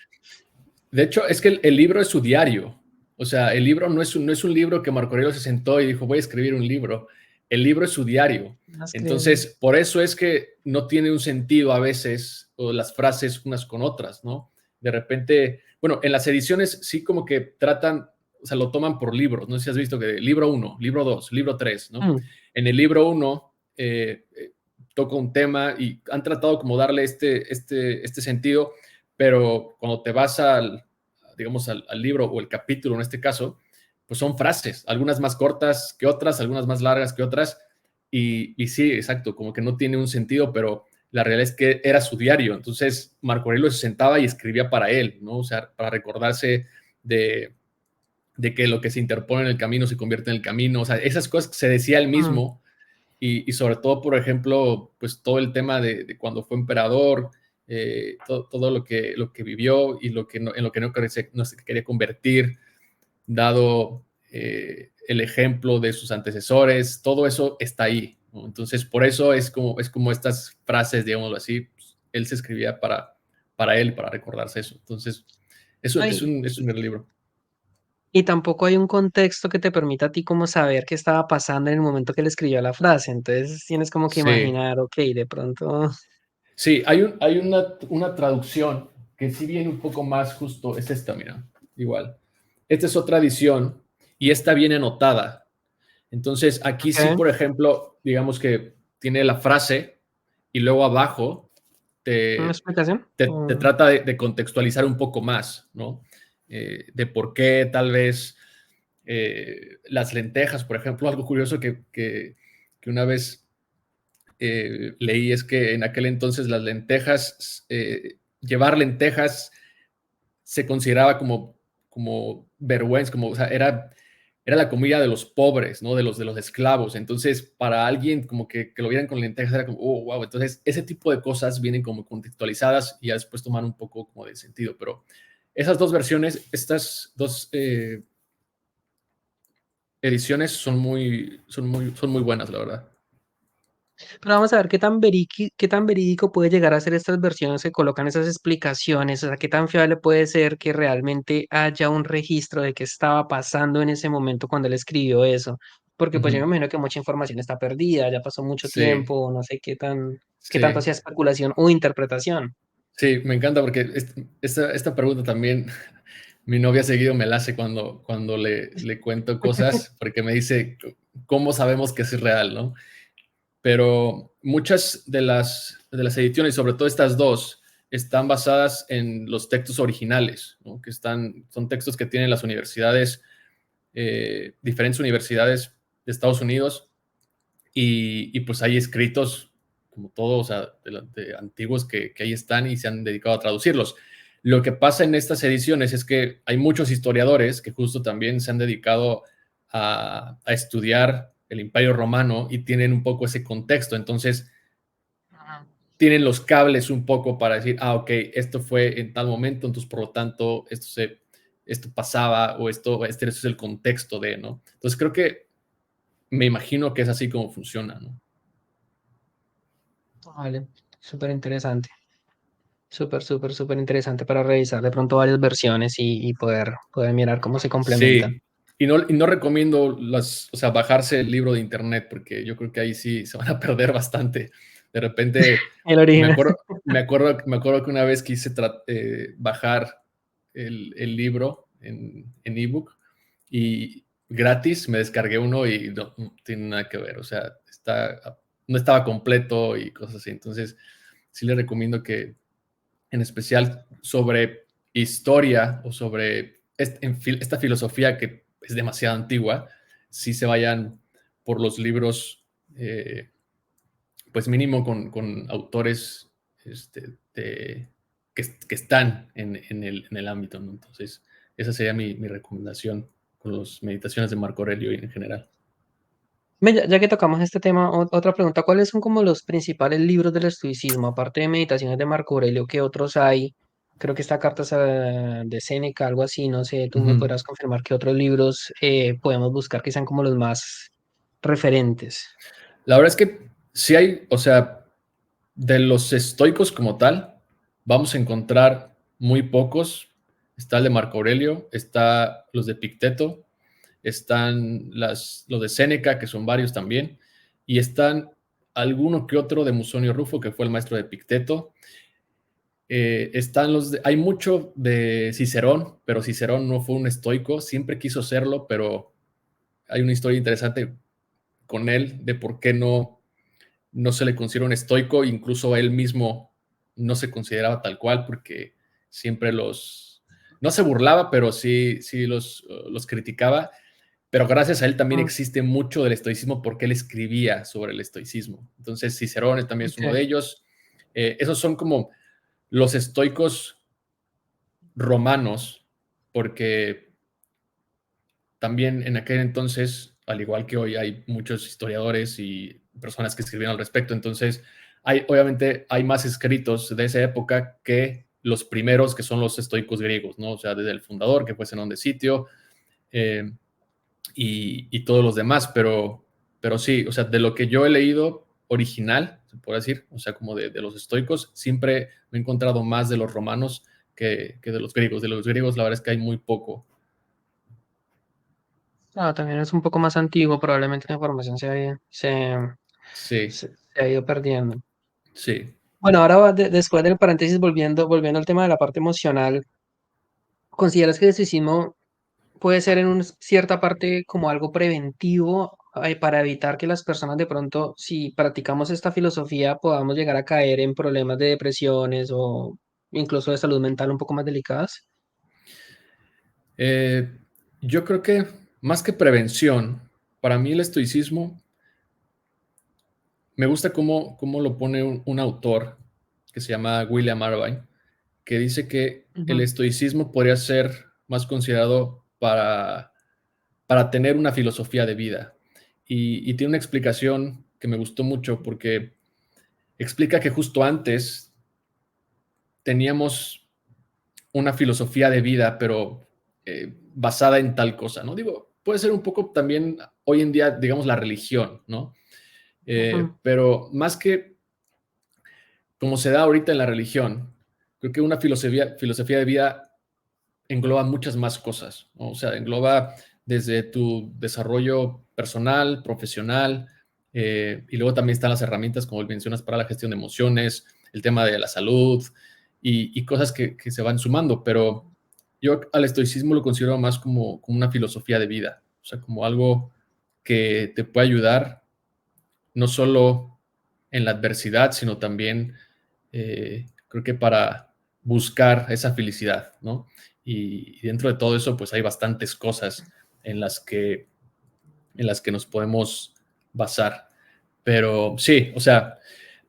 [SPEAKER 1] De hecho, es que el libro es su diario. O sea, el libro no es un libro que Marco Aurelio se sentó y dijo, voy a escribir un libro. El libro es su diario.
[SPEAKER 2] Más que
[SPEAKER 1] Entonces, por eso es que no tiene un sentido a veces, o las frases unas con otras, ¿no? De repente, bueno, en las ediciones sí como que tratan, o sea, lo toman por libros. No sé si has visto que libro uno, libro 2, libro 3, ¿no?
[SPEAKER 2] mm,
[SPEAKER 1] En el libro uno toca un tema y han tratado como darle este sentido, pero cuando te vas digamos, al libro o el capítulo en este caso, pues son frases, algunas más cortas que otras, algunas más largas que otras, y sí, exacto, como que no tiene un sentido, pero la realidad es que era su diario, entonces Marco Aurelio se sentaba y escribía para él, ¿no? O sea, para recordarse de, de que lo que se interpone en el camino se convierte en el camino, o sea, esas cosas que se decía él
[SPEAKER 2] mm,
[SPEAKER 1] mismo, y sobre todo, por ejemplo, pues todo el tema de cuando fue emperador, todo lo que vivió y en lo que no se quería convertir, dado el ejemplo de sus antecesores, todo eso está ahí, ¿no? Entonces, por eso es como estas frases, digámoslo así, pues, él se escribía para él, para recordarse eso. Entonces,
[SPEAKER 2] ay,
[SPEAKER 1] es un gran libro.
[SPEAKER 2] y tampoco hay un contexto que te permita a ti como saber qué estaba pasando en el momento que le escribió la frase, entonces tienes como que
[SPEAKER 1] Sí,
[SPEAKER 2] imaginar, okey, de pronto
[SPEAKER 1] sí, hay una traducción que sí viene un poco más justo, es esta, mira, igual. Esta es otra edición y esta viene anotada. Entonces, aquí sí,
[SPEAKER 2] okey,
[SPEAKER 1] por ejemplo, digamos que tiene la frase y luego abajo
[SPEAKER 2] ¿una
[SPEAKER 1] te,
[SPEAKER 2] explicación?
[SPEAKER 1] te trata de contextualizar un poco más, ¿no? De por qué tal vez las lentejas, por ejemplo, algo curioso que una vez leí es que en aquel entonces las lentejas, llevar lentejas se consideraba como vergüenza, como, o sea, era la comida de los pobres, ¿no? De los esclavos. Entonces, para alguien como que lo vieran con lentejas era como, oh, wow. Entonces, ese tipo de cosas vienen como contextualizadas y ya después toman un poco como de sentido. Pero esas dos versiones, estas dos ediciones son muy buenas, la verdad.
[SPEAKER 2] Pero vamos a ver qué tan verídico puede llegar a ser estas versiones que colocan esas explicaciones, o sea, qué tan fiable puede ser que realmente haya un registro de qué estaba pasando en ese momento cuando él escribió eso. Porque, pues, yo me
[SPEAKER 1] Ujú.
[SPEAKER 2] imagino que mucha información está perdida, ya pasó mucho
[SPEAKER 1] Sí,
[SPEAKER 2] tiempo, no sé qué tanto
[SPEAKER 1] sí.
[SPEAKER 2] sea especulación o interpretación.
[SPEAKER 1] Sí, me encanta porque esta pregunta también mi novia seguido me la hace cuando le cuento cosas, porque me dice, ¿cómo sabemos que es real, no? Pero muchas de las ediciones, sobre todo estas dos, están basadas en los textos originales, ¿no? Son textos que tienen las universidades, diferentes universidades de Estados Unidos, y pues hay escritos, como todos, o sea, de antiguos que ahí están y se han dedicado a traducirlos. Lo que pasa en estas ediciones es que hay muchos historiadores que justo también se han dedicado a estudiar el Imperio Romano y tienen un poco ese contexto. Entonces,
[SPEAKER 2] Ajá.
[SPEAKER 1] tienen los cables un poco para decir, ah, ok, esto fue en tal momento, entonces por lo tanto, esto pasaba o este es el contexto de, ¿no? Entonces, creo que me imagino que es así como funciona, ¿no?
[SPEAKER 2] Vale, súper interesante. Súper, súper, súper interesante para revisar de pronto varias versiones y poder mirar cómo se complementan.
[SPEAKER 1] Sí, y no recomiendo o sea, bajarse el libro de internet, porque yo creo que ahí sí se van a perder bastante. De repente,
[SPEAKER 2] El original.
[SPEAKER 1] me acuerdo que una vez quise bajar el libro en ebook y gratis me descargué uno y no tiene nada que ver. O sea, no estaba completo y cosas así. Entonces, sí le recomiendo que, en especial sobre historia o sobre esta filosofía que es demasiado antigua, si se vayan por los libros, eh, pues mínimo con autores que están en el ámbito, ¿no? Entonces, esa sería mi recomendación con las meditaciones de Marco Aurelio y en general.
[SPEAKER 2] Ve, ya que tocamos este tema, otra pregunta, ¿cuáles son como los principales libros del estoicismo? Aparte de Meditaciones de Marco Aurelio, ¿qué otros hay? creo que esta carta es de Séneca, algo así, no sé, tú me
[SPEAKER 1] Ujú.
[SPEAKER 2] podrás confirmar qué otros libros podemos buscar que sean como los más referentes.
[SPEAKER 1] La verdad es que sí hay, o sea, de los estoicos como tal, vamos a encontrar muy pocos. Está el de Marco Aurelio, está los de Picteto, están los de Séneca, que son varios también, y están alguno que otro de Musonio Rufo, que fue el maestro de Picteto. Hay mucho de Cicerón, pero Cicerón no fue un estoico, siempre quiso serlo, pero hay una historia interesante con él de por qué no se le considera un estoico, incluso él mismo no se consideraba tal cual porque siempre no se burlaba, pero sí los criticaba, pero gracias a él también
[SPEAKER 2] Mm,
[SPEAKER 1] existe mucho del estoicismo porque él escribía sobre el estoicismo. Entonces Cicerón también es uno
[SPEAKER 2] ok.
[SPEAKER 1] de ellos. Esos son como los estoicos romanos, porque también en aquel entonces, al igual que hoy, hay muchos historiadores y personas que escribieron al respecto. Entonces, obviamente hay más escritos de esa época que los primeros, que son los estoicos griegos, ¿no? O sea, desde el fundador, que fue Zenón de Sitio, eh, y todos los demás. Pero sí, o sea, de lo que yo he leído original, se puede decir, o sea, como de los estoicos, siempre me he encontrado más de los romanos que de los griegos. De los griegos, la verdad es que hay muy poco.
[SPEAKER 2] Ah, también es un poco más antiguo, probablemente la información
[SPEAKER 1] Sí,
[SPEAKER 2] se ha ido perdiendo.
[SPEAKER 1] sí.
[SPEAKER 2] Bueno, ahora después del paréntesis, volviendo al tema de la parte emocional, ¿consideras que el estoicismo puede ser en cierta parte como algo preventivo para evitar que las personas de pronto, si practicamos esta filosofía, podamos llegar a caer en problemas de depresiones o incluso de salud mental un poco más delicadas?
[SPEAKER 1] Eh, yo creo que más que prevención, para mí el estoicismo, me gusta cómo lo pone un autor que se llama William Irvine, que dice que el
[SPEAKER 2] Ujú.
[SPEAKER 1] estoicismo podría ser más considerado para tener una filosofía de vida. Y tiene una explicación que me gustó mucho porque explica que justo antes teníamos una filosofía de vida, pero basada en tal cosa, ¿no? Digo, puede ser un poco también hoy en día, digamos, la religión, ¿no?
[SPEAKER 2] Ujú.
[SPEAKER 1] Pero más que como se da ahorita en la religión, creo que una filosofía de vida engloba muchas más cosas, ¿no? O sea, engloba desde tu desarrollo personal, profesional, y luego también están las herramientas, como mencionas, para la gestión de emociones, el tema de la salud y cosas que se van sumando, pero yo al estoicismo lo considero más como una filosofía de vida, o sea, como algo que te puede ayudar no solo en la adversidad, sino también creo que para buscar esa felicidad, ¿no? Y dentro de todo eso, pues hay bastantes cosas en las que, en las que nos podemos basar. Pero sí, o sea,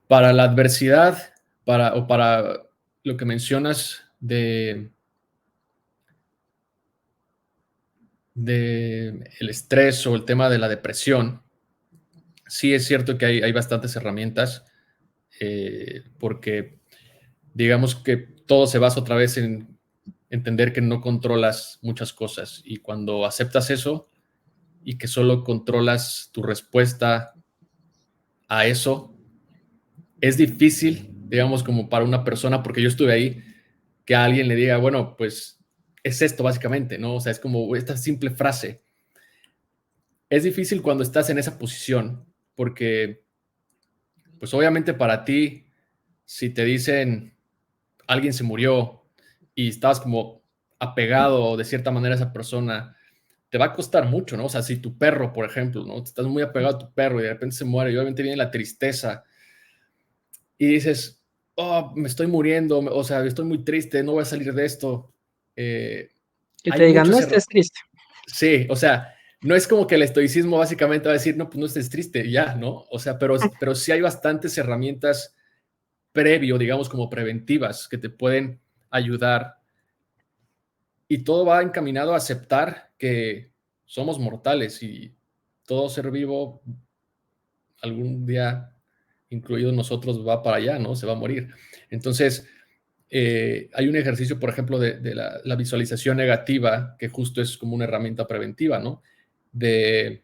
[SPEAKER 1] para la adversidad, o para lo que mencionas de el estrés o el tema de la depresión, sí es cierto que hay bastantes herramientas, porque digamos que todo se basa otra vez en entender que no controlas muchas cosas y cuando aceptas eso y que solo controlas tu respuesta a eso, es difícil, digamos, como para una persona, porque yo estuve ahí, que a alguien le diga, bueno, pues es esto básicamente, ¿no? O sea, es como esta simple frase. Es difícil cuando estás en esa posición, porque pues obviamente para ti, si te dicen alguien se murió y estabas como apegado de cierta manera a esa persona, te va a costar mucho, ¿no? O sea, si tu perro, por ejemplo, ¿no? Estás muy apegado a tu perro y de repente se muere y obviamente viene la tristeza y dices, oh, me estoy muriendo, o sea, estoy muy triste, no voy a salir de esto. Eh,
[SPEAKER 2] Que te
[SPEAKER 1] hay
[SPEAKER 2] digan, no
[SPEAKER 1] muchos
[SPEAKER 2] estés triste.
[SPEAKER 1] sí, o sea, no es como que el estoicismo básicamente va a decir, no, pues no estés triste, ya, ¿no? O sea, pero sí hay bastantes herramientas previo, digamos, como preventivas que te pueden ayudar y todo va encaminado a aceptar que somos mortales y todo ser vivo algún día, incluidos nosotros, va para allá, ¿no? Se va a morir. Entonces, hay un ejercicio, por ejemplo, de la visualización negativa, que justo es como una herramienta preventiva, ¿no? De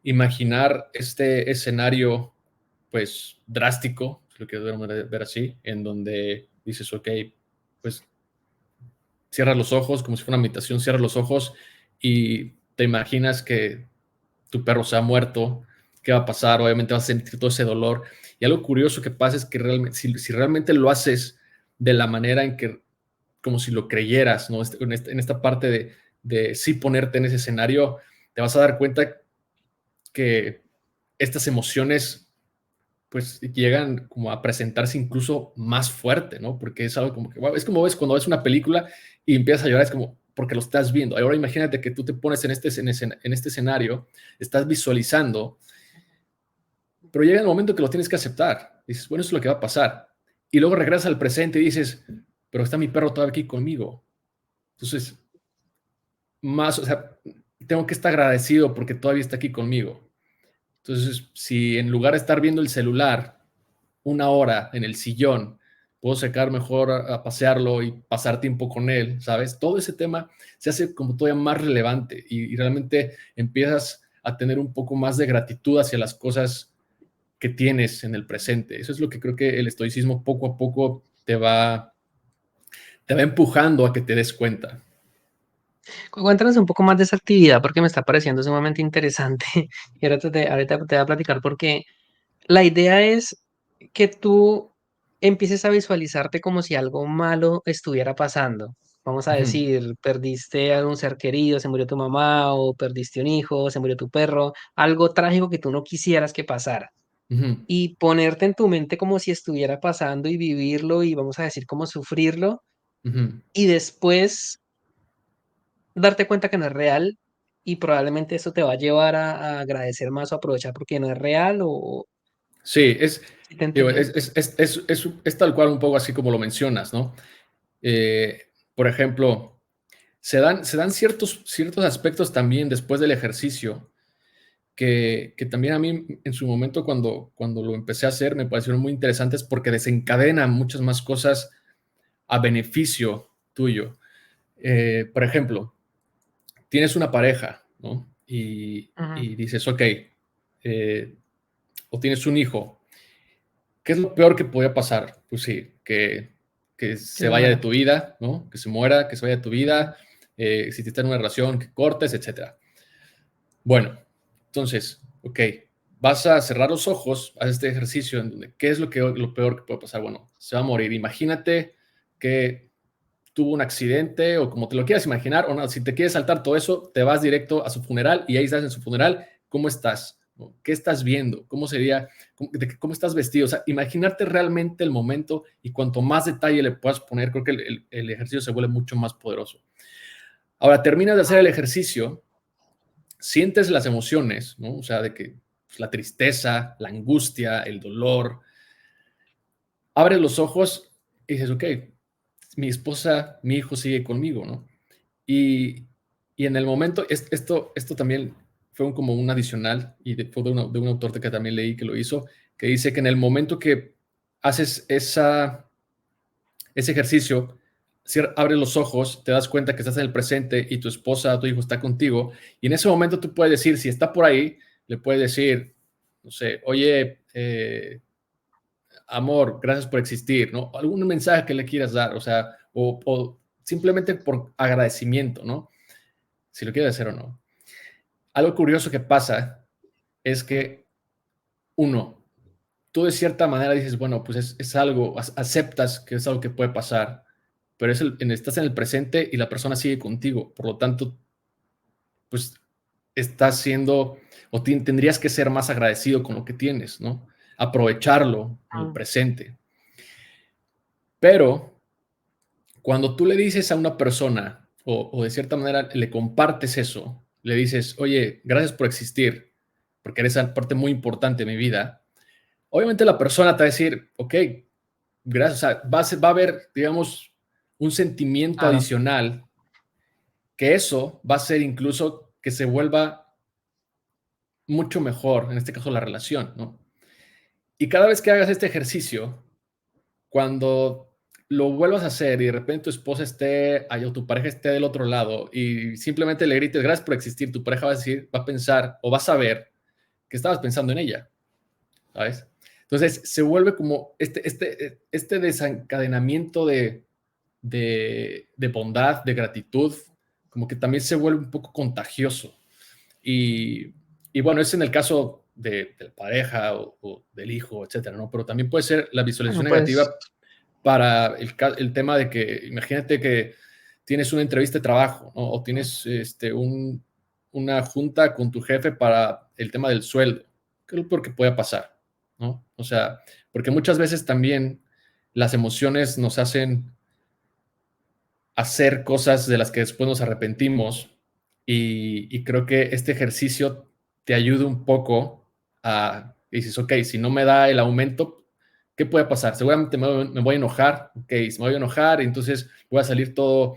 [SPEAKER 1] imaginar este escenario, pues, drástico, si lo quieres ver así, en donde dices, ok, pues, cierras los ojos, como si fuera una meditación, cierras los ojos y te imaginas que tu perro se ha muerto, qué va a pasar, obviamente vas a sentir todo ese dolor. Y algo curioso que pasa es que realmente, si realmente lo haces de la manera en que, como si lo creyeras, ¿no? En esta parte de sí ponerte en ese escenario, te vas a dar cuenta que estas emociones pues llegan como a presentarse incluso más fuerte, ¿no? Porque es algo como que, wow, es como ves cuando ves una película y empiezas a llorar, es como porque lo estás viendo. Ahora imagínate que tú te pones en este escenario, estás visualizando, pero llega el momento que lo tienes que aceptar. Dices, bueno, eso es lo que va a pasar. Y luego regresas al presente y dices, pero está mi perro todavía aquí conmigo. Entonces, más, o sea, tengo que estar agradecido porque todavía está aquí conmigo. Entonces, si en lugar de estar viendo el celular una hora en el sillón, puedo sacar mejor a pasearlo y pasar tiempo con él, ¿sabes? Todo ese tema se hace como todavía más relevante y realmente empiezas a tener un poco más de gratitud hacia las cosas que tienes en el presente. Eso es lo que creo que el estoicismo poco a poco te va empujando a que te des cuenta.
[SPEAKER 2] Cuéntanos un poco más de esa actividad porque me está pareciendo sumamente interesante. Y ahorita te voy a platicar porque la idea es que tú empieces a visualizarte como si algo malo estuviera pasando. Vamos a
[SPEAKER 1] Ujú,
[SPEAKER 2] decir, perdiste a un ser querido, se murió tu mamá, o perdiste un hijo, se murió tu perro, algo trágico que tú no quisieras que pasara.
[SPEAKER 1] ujú,
[SPEAKER 2] Y ponerte en tu mente como si estuviera pasando y vivirlo y vamos a decir como sufrirlo
[SPEAKER 1] ujú.
[SPEAKER 2] y después darte cuenta que no es real y probablemente eso te va a llevar a agradecer más o aprovechar porque no es real o
[SPEAKER 1] Sí,
[SPEAKER 2] si te
[SPEAKER 1] digo,
[SPEAKER 2] entendí.
[SPEAKER 1] es tal cual un poco así como lo mencionas, ¿no? Por ejemplo, se dan ciertos aspectos también después del ejercicio que también a mí en su momento cuando lo empecé a hacer me parecieron muy interesantes porque desencadenan muchas más cosas a beneficio tuyo. Por ejemplo, tienes una pareja, ¿no?
[SPEAKER 2] Ujú,
[SPEAKER 1] Y dices, ok, o tienes un hijo. ¿Qué es lo peor que podía pasar? Pues sí, que
[SPEAKER 2] que
[SPEAKER 1] se
[SPEAKER 2] se
[SPEAKER 1] vaya de
[SPEAKER 2] muera.
[SPEAKER 1] tu vida, ¿no? Que se muera, que se vaya de tu vida, si te está en una relación, que cortes, etcétera. Bueno, entonces, ok, vas a cerrar los ojos, haz este ejercicio en donde, ¿qué es lo peor que puede pasar? Bueno, se va a morir. Imagínate que tuvo un accidente o como te lo quieras imaginar, o no, si te quieres saltar todo eso, te vas directo a su funeral y ahí estás en su funeral. ¿Cómo estás? ¿No? ¿Qué estás viendo? ¿Cómo sería? ¿Cómo estás vestido? O sea, imaginarte realmente el momento y cuanto más detalle le puedas poner, creo que el ejercicio se vuelve mucho más poderoso. Ahora, terminas de hacer el ejercicio, sientes las emociones, ¿no? O sea, de que pues, la tristeza, la angustia, el dolor, abres los ojos y dices, ok, mi esposa, mi hijo sigue conmigo, ¿no? Y, y en el momento, esto también fue como un adicional y fue de un autor que también leí que lo hizo, que dice que en el momento que haces ese ejercicio, abres los ojos, te das cuenta que estás en el presente y tu esposa, tu hijo está contigo, y en ese momento tú puedes decir, si está por ahí, le puedes decir, no sé, oye, amor, gracias por existir, ¿no? Algún mensaje que le quieras dar, o sea, o simplemente por agradecimiento, ¿no? Si lo quieres hacer o no. Algo curioso que pasa es que, uno, tú de cierta manera dices, bueno, pues es algo, aceptas que es algo que puede pasar, pero estás en el presente y la persona sigue contigo, por lo tanto, pues estás siendo, o tendrías que ser más agradecido con lo que tienes, ¿no? Aprovecharlo en el
[SPEAKER 2] Mm,
[SPEAKER 1] presente. Pero cuando tú le dices a una persona o de cierta manera le compartes eso, le dices, oye, gracias por existir, porque eres parte muy importante de mi vida, obviamente la persona te va a decir, ok, gracias, o sea, va a haber, digamos, un sentimiento
[SPEAKER 2] claro.
[SPEAKER 1] adicional que eso va a ser incluso que se vuelva mucho mejor, en este caso la relación, ¿no? Y cada vez que hagas este ejercicio, cuando lo vuelvas a hacer y de repente tu esposa esté ahí o tu pareja esté del otro lado y simplemente le grites gracias por existir, tu pareja va a decir, va a pensar o va a saber que estabas pensando en ella, ¿sabes? Entonces se vuelve como este desencadenamiento de bondad, de gratitud, como que también se vuelve un poco contagioso. Y bueno, es en el caso de la pareja o del hijo, etcétera, ¿no? Pero también puede ser la
[SPEAKER 2] Bueno,
[SPEAKER 1] visualización
[SPEAKER 2] pues,
[SPEAKER 1] negativa para el tema de que, imagínate que tienes una entrevista de trabajo, ¿no? O tienes una junta con tu jefe para el tema del sueldo. ¿Qué es lo que puede pasar? ¿No? O sea, porque muchas veces también las emociones nos hacen hacer cosas de las que después nos arrepentimos y creo que este ejercicio te ayuda un poco a, dices, ok, si no me da el aumento, ¿qué puede pasar? Seguramente me voy a enojar, ok, si me voy a enojar, entonces voy a salir todo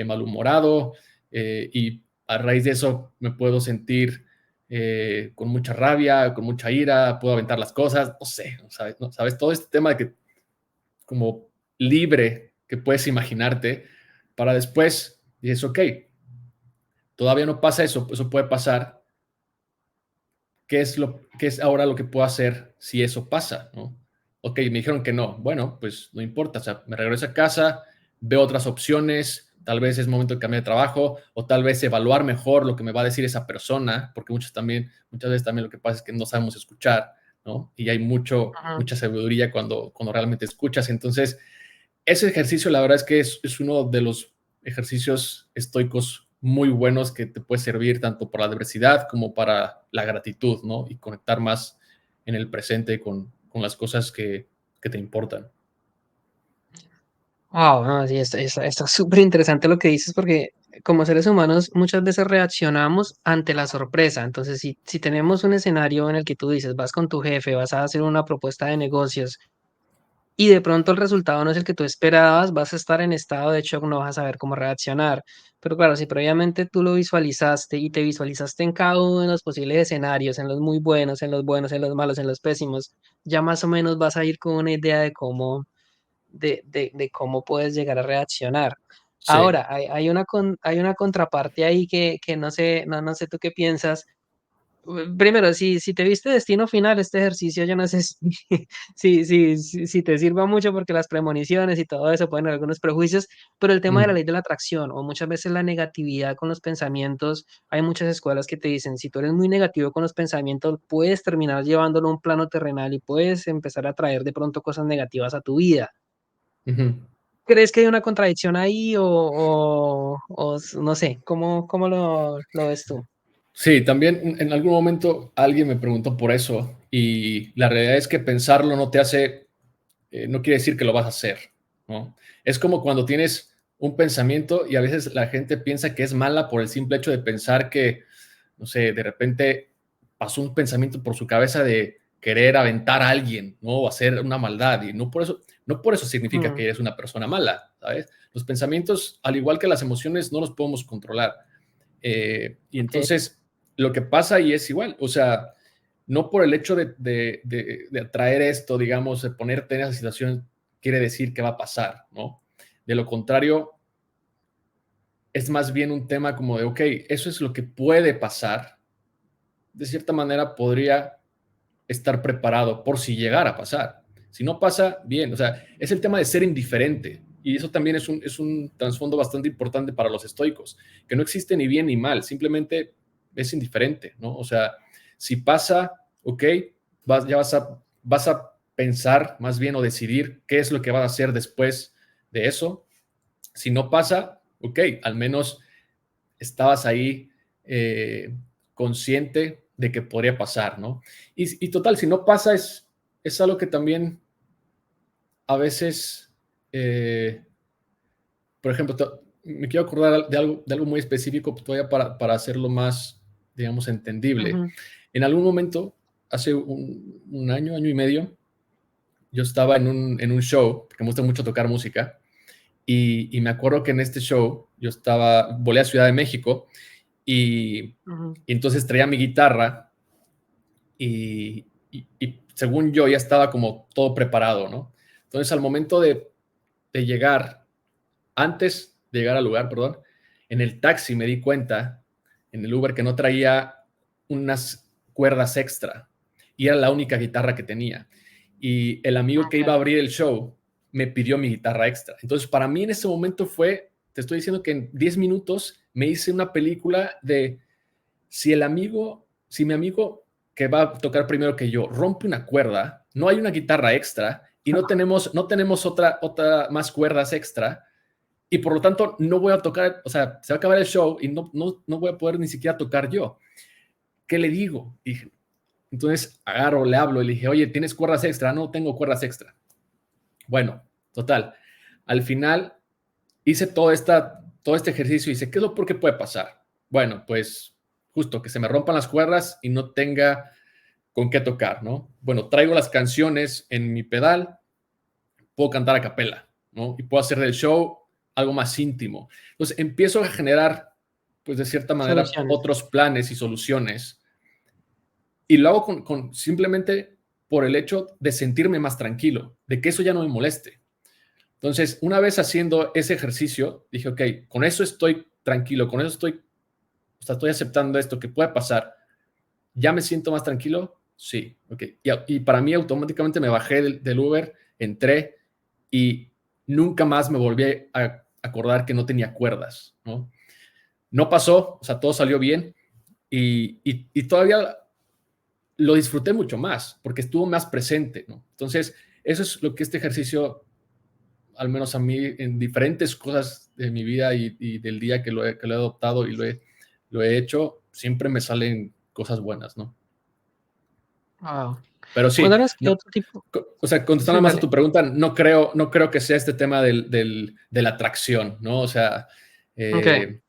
[SPEAKER 1] malhumorado y a raíz de eso me puedo sentir con mucha rabia, con mucha ira, puedo aventar las cosas, no sé, ¿sabes? ¿No? ¿Sabes? Todo este tema de que como libre que puedes imaginarte para después, dices, ok, todavía no pasa eso, eso puede pasar, qué es ahora lo que puedo hacer si eso pasa? ¿No? Ok, me dijeron que no, bueno, pues no importa, o sea, me regreso a casa, veo otras opciones, tal vez es momento de cambiar de trabajo o tal vez evaluar mejor lo que me va a decir esa persona, porque muchas veces también lo que pasa es que no sabemos escuchar, ¿no? Y hay
[SPEAKER 2] ajá.
[SPEAKER 1] mucha sabiduría cuando realmente escuchas. Entonces, ese ejercicio, la verdad es que es uno de los ejercicios estoicos muy buenos que te puede servir tanto para la adversidad como para la gratitud, ¿no? Y conectar más en el presente con las cosas que te importan.
[SPEAKER 2] Wow, no, sí, está súper interesante lo que dices porque como seres humanos muchas veces reaccionamos ante la sorpresa. Entonces, si tenemos un escenario en el que tú dices, vas con tu jefe, vas a hacer una propuesta de negocios y de pronto el resultado no es el que tú esperabas, vas a estar en estado de shock, no vas a saber cómo reaccionar. Pero claro, si previamente tú lo visualizaste y te visualizaste en cada uno de los posibles escenarios, en los muy buenos, en los malos, en los pésimos, ya más o menos vas a ir con una idea de de cómo puedes llegar a reaccionar.
[SPEAKER 1] Sí.
[SPEAKER 2] Ahora, hay una contraparte ahí que no sé, no sé tú qué piensas. Primero, si te viste Destino Final, este ejercicio yo no sé si si te sirva mucho, porque las premoniciones y todo eso pueden haber algunos prejuicios, pero el tema de la
[SPEAKER 1] Mm,
[SPEAKER 2] ley de la atracción, o muchas veces la negatividad con los pensamientos, hay muchas escuelas que te dicen, si tú eres muy negativo con los pensamientos, puedes terminar llevándolo a un plano terrenal y puedes empezar a traer de pronto cosas negativas a tu vida.
[SPEAKER 1] ujú.
[SPEAKER 2] ¿Crees que hay una contradicción ahí no sé, cómo lo ves tú?
[SPEAKER 1] Sí, también en algún momento alguien me preguntó por eso y la realidad es que pensarlo no te hace, no quiere decir que lo vas a hacer, ¿no? Es como cuando tienes un pensamiento y a veces la gente piensa que es mala por el simple hecho de pensar que, no sé, de repente pasó un pensamiento por su cabeza de querer aventar a alguien, ¿no? O hacer una maldad y no por eso significa que
[SPEAKER 2] Mm,
[SPEAKER 1] eres una persona mala, ¿sabes? Los pensamientos, al igual que las emociones, no los podemos controlar. Y
[SPEAKER 2] okey.
[SPEAKER 1] entonces lo que pasa ahí es igual, o sea, no por el hecho de atraer esto, digamos, de ponerte en esa situación, quiere decir que va a pasar, ¿no? De lo contrario, es más bien un tema como de, ok, eso es lo que puede pasar. De cierta manera podría estar preparado por si llegara a pasar. Si no pasa, bien, o sea, es el tema de ser indiferente. Y eso también es un trasfondo bastante importante para los estoicos, que no existe ni bien ni mal, simplemente es indiferente, ¿no? O sea, si pasa, ok, ya vas a pensar más bien o decidir qué es lo que vas a hacer después de eso. Si no pasa, ok, al menos estabas ahí consciente de que podría pasar, ¿no? Y total, si no pasa, es algo que también a veces, eh, por ejemplo, me quiero acordar de algo muy específico todavía para hacerlo más, digamos, entendible.
[SPEAKER 2] Ujú,
[SPEAKER 1] En algún momento, hace un año, año y medio, yo estaba en un show, porque me gusta mucho tocar música, y me acuerdo que en este show yo volé a Ciudad de México y,
[SPEAKER 2] ujú.
[SPEAKER 1] y entonces traía mi guitarra y según yo ya estaba como todo preparado, ¿no? Entonces al momento de llegar, antes de llegar al lugar, perdón, en el taxi me di cuenta, en el Uber, que no traía unas cuerdas extra y era la única guitarra que tenía. Y el amigo que iba a
[SPEAKER 2] okey.
[SPEAKER 1] abrir el show me pidió mi guitarra extra. Entonces, para mí en ese momento fue, te estoy diciendo que en 10 minutos me hice una película de si mi amigo que va a tocar primero que yo rompe una cuerda, no hay una guitarra extra y no tenemos otra más cuerdas extra y por lo tanto no voy a tocar, o sea, se va a acabar el show y no voy a poder ni siquiera tocar yo. ¿Qué le digo? Dije, entonces agarro, le hablo y le dije, oye, ¿tienes cuerdas extra? No tengo cuerdas extra. Bueno, total. Al final hice todo este ejercicio y dice, ¿qué es lo peor que puede pasar? Bueno, pues justo que se me rompan las cuerdas y no tenga con qué tocar, ¿no? Bueno, traigo las canciones en mi pedal, puedo cantar a capela, ¿no? Y puedo hacer del show algo más íntimo. Entonces empiezo a generar, pues de cierta manera,
[SPEAKER 2] Soluciones.
[SPEAKER 1] otros planes y soluciones. Y lo hago simplemente por el hecho de sentirme más tranquilo, de que eso ya no me moleste. Entonces, una vez haciendo ese ejercicio, dije, ok, con eso estoy tranquilo, con eso estoy aceptando esto que puede pasar. ¿Ya me siento más tranquilo? Sí, ok. Y para mí automáticamente me bajé del Uber, entré y nunca más me volví a acordar que no tenía cuerdas, ¿no? No pasó, o sea, todo salió bien y todavía lo disfruté mucho más porque estuvo más presente, ¿no? Entonces, eso es lo que este ejercicio, al menos a mí, en diferentes cosas de mi vida y del día que lo he adoptado y lo he hecho, siempre me salen cosas buenas, ¿no?
[SPEAKER 2] Guau.
[SPEAKER 1] Pero sí,
[SPEAKER 2] Cuéntanos qué
[SPEAKER 1] no,
[SPEAKER 2] otro tipo.
[SPEAKER 1] o sea, contestando
[SPEAKER 2] Sí,
[SPEAKER 1] más a
[SPEAKER 2] dale.
[SPEAKER 1] tu pregunta, no creo que sea este tema de la atracción, ¿no? O sea,
[SPEAKER 2] Okey.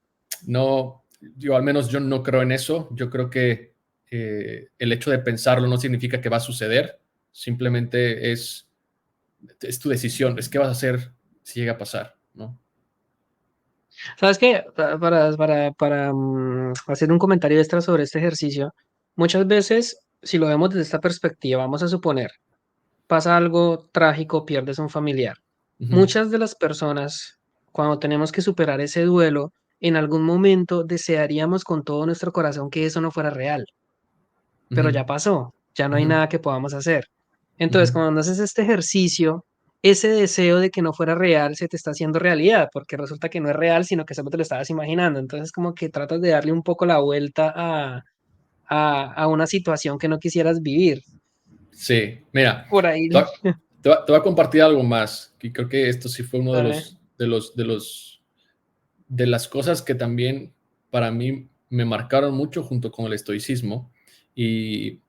[SPEAKER 1] no, yo al menos yo no creo en eso. Yo creo que el hecho de pensarlo no significa que va a suceder, simplemente es tu decisión, es qué vas a hacer si llega a pasar, ¿no?
[SPEAKER 2] ¿Sabes qué? Hacer un comentario extra sobre este ejercicio, muchas veces, si lo vemos desde esta perspectiva, vamos a suponer, pasa algo trágico, pierdes a un familiar.
[SPEAKER 1] Ujú,
[SPEAKER 2] Muchas de las personas, cuando tenemos que superar ese duelo, en algún momento desearíamos con todo nuestro corazón que eso no fuera real. Pero
[SPEAKER 1] ujú,
[SPEAKER 2] ya pasó, ya no hay
[SPEAKER 1] ujú,
[SPEAKER 2] nada que podamos hacer. Entonces,
[SPEAKER 1] ujú.
[SPEAKER 2] cuando haces este ejercicio, ese deseo de que no fuera real se te está haciendo realidad, porque resulta que no es real, sino que solo te lo estabas imaginando. Entonces, como que tratas de darle un poco la vuelta a una situación que no quisieras vivir.
[SPEAKER 1] Sí, mira,
[SPEAKER 2] Por ahí,
[SPEAKER 1] te, va- te voy a compartir algo más, que creo que esto sí fue uno de
[SPEAKER 2] dale.
[SPEAKER 1] las cosas que también para mí me marcaron mucho junto con el estoicismo. Y,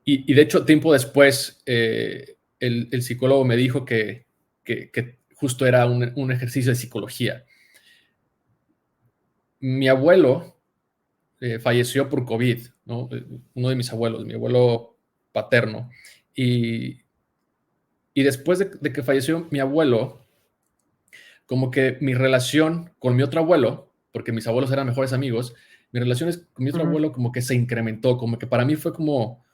[SPEAKER 1] y de hecho, tiempo después, el psicólogo me dijo que justo era un ejercicio de psicología. Mi abuelo falleció por COVID, ¿no? Uno de mis abuelos, mi abuelo paterno. Y, y después de que falleció mi abuelo, como que mi relación con mi otro abuelo, porque mis abuelos eran mejores amigos, mi relación con mi otro
[SPEAKER 2] Ujú.
[SPEAKER 1] abuelo como que se incrementó, como que para mí fue como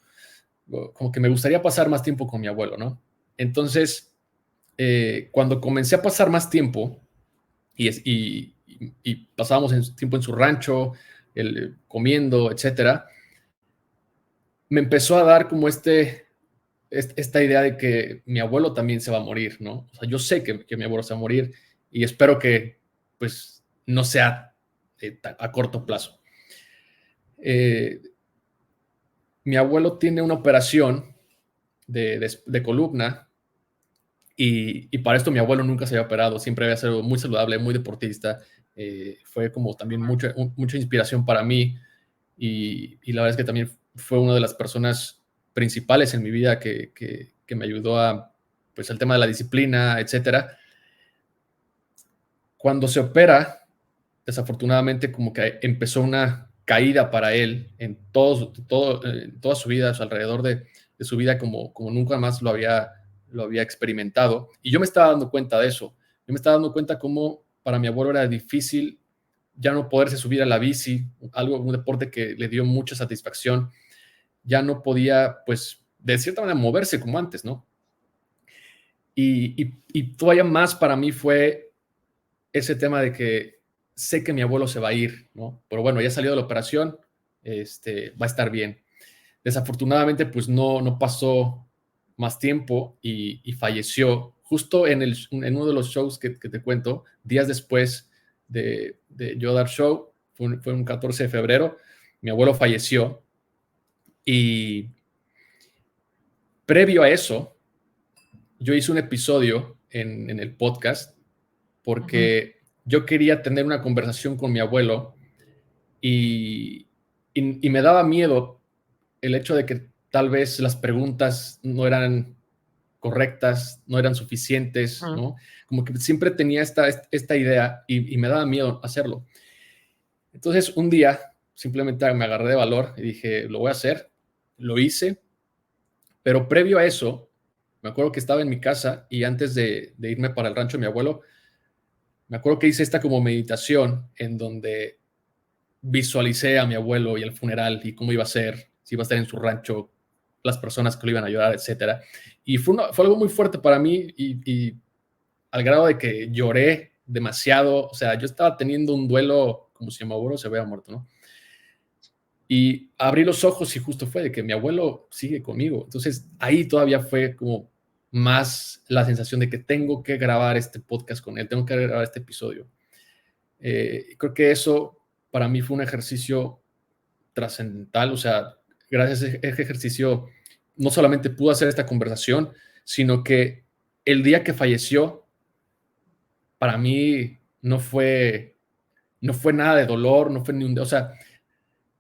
[SPEAKER 1] que me gustaría pasar más tiempo con mi abuelo, ¿no? Entonces, cuando comencé a pasar más tiempo y pasábamos tiempo en su rancho, comiendo, etcétera, me empezó a dar como esta idea de que mi abuelo también se va a morir, ¿no? O sea, yo sé que mi abuelo se va a morir y espero que, pues, no sea a corto plazo. Eh, Mi abuelo tiene una operación de columna y para esto mi abuelo nunca se había operado, siempre había sido muy saludable, muy deportista, fue como también mucha inspiración para mí y la verdad es que también fue una de las personas principales en mi vida que me ayudó pues, el tema de la disciplina, etcétera. Cuando se opera, desafortunadamente como que empezó una caída para él en toda su vida, a su alrededor de su vida como nunca más lo había experimentado. Y yo me estaba dando cuenta de eso. Yo me estaba dando cuenta cómo para mi abuelo era difícil ya no poderse subir a la bici, un deporte que le dio mucha satisfacción. Ya no podía, pues, de cierta manera moverse como antes, ¿no? Y todavía más para mí fue ese tema de que sé que mi abuelo se va a ir, ¿no? Pero bueno, ya salió de la operación, va a estar bien. Desafortunadamente, pues no pasó más tiempo y falleció justo en uno de los shows que te cuento, días después de yo dar show, fue un 14 de febrero, mi abuelo falleció y previo a eso, yo hice un episodio en el podcast
[SPEAKER 2] Ujú.
[SPEAKER 1] porque yo quería tener una conversación con mi abuelo y me daba miedo el hecho de que tal vez las preguntas no eran correctas, no eran suficientes,
[SPEAKER 2] Ujú.
[SPEAKER 1] ¿no? Como que siempre tenía esta idea y me daba miedo hacerlo. Entonces, un día simplemente me agarré de valor y dije, lo voy a hacer, lo hice, pero previo a eso, me acuerdo que estaba en mi casa y antes de irme para el rancho de mi abuelo, me acuerdo que hice esta como meditación en donde visualicé a mi abuelo y el funeral y cómo iba a ser, si iba a estar en su rancho, las personas que lo iban a ayudar, etcétera. Y fue algo muy fuerte para mí y al grado de que lloré demasiado. O sea, yo estaba teniendo un duelo como si mi abuelo se hubiera muerto, ¿no? Y abrí los ojos y justo fue de que mi abuelo sigue conmigo. Entonces ahí todavía fue como más la sensación de que tengo que grabar este podcast con él, tengo que grabar este episodio. Creo que eso para mí fue un ejercicio trascendental. O sea, gracias a ese ejercicio no solamente pude hacer esta conversación, sino que el día que falleció, para mí no fue nada de dolor, no fue ni un, o sea,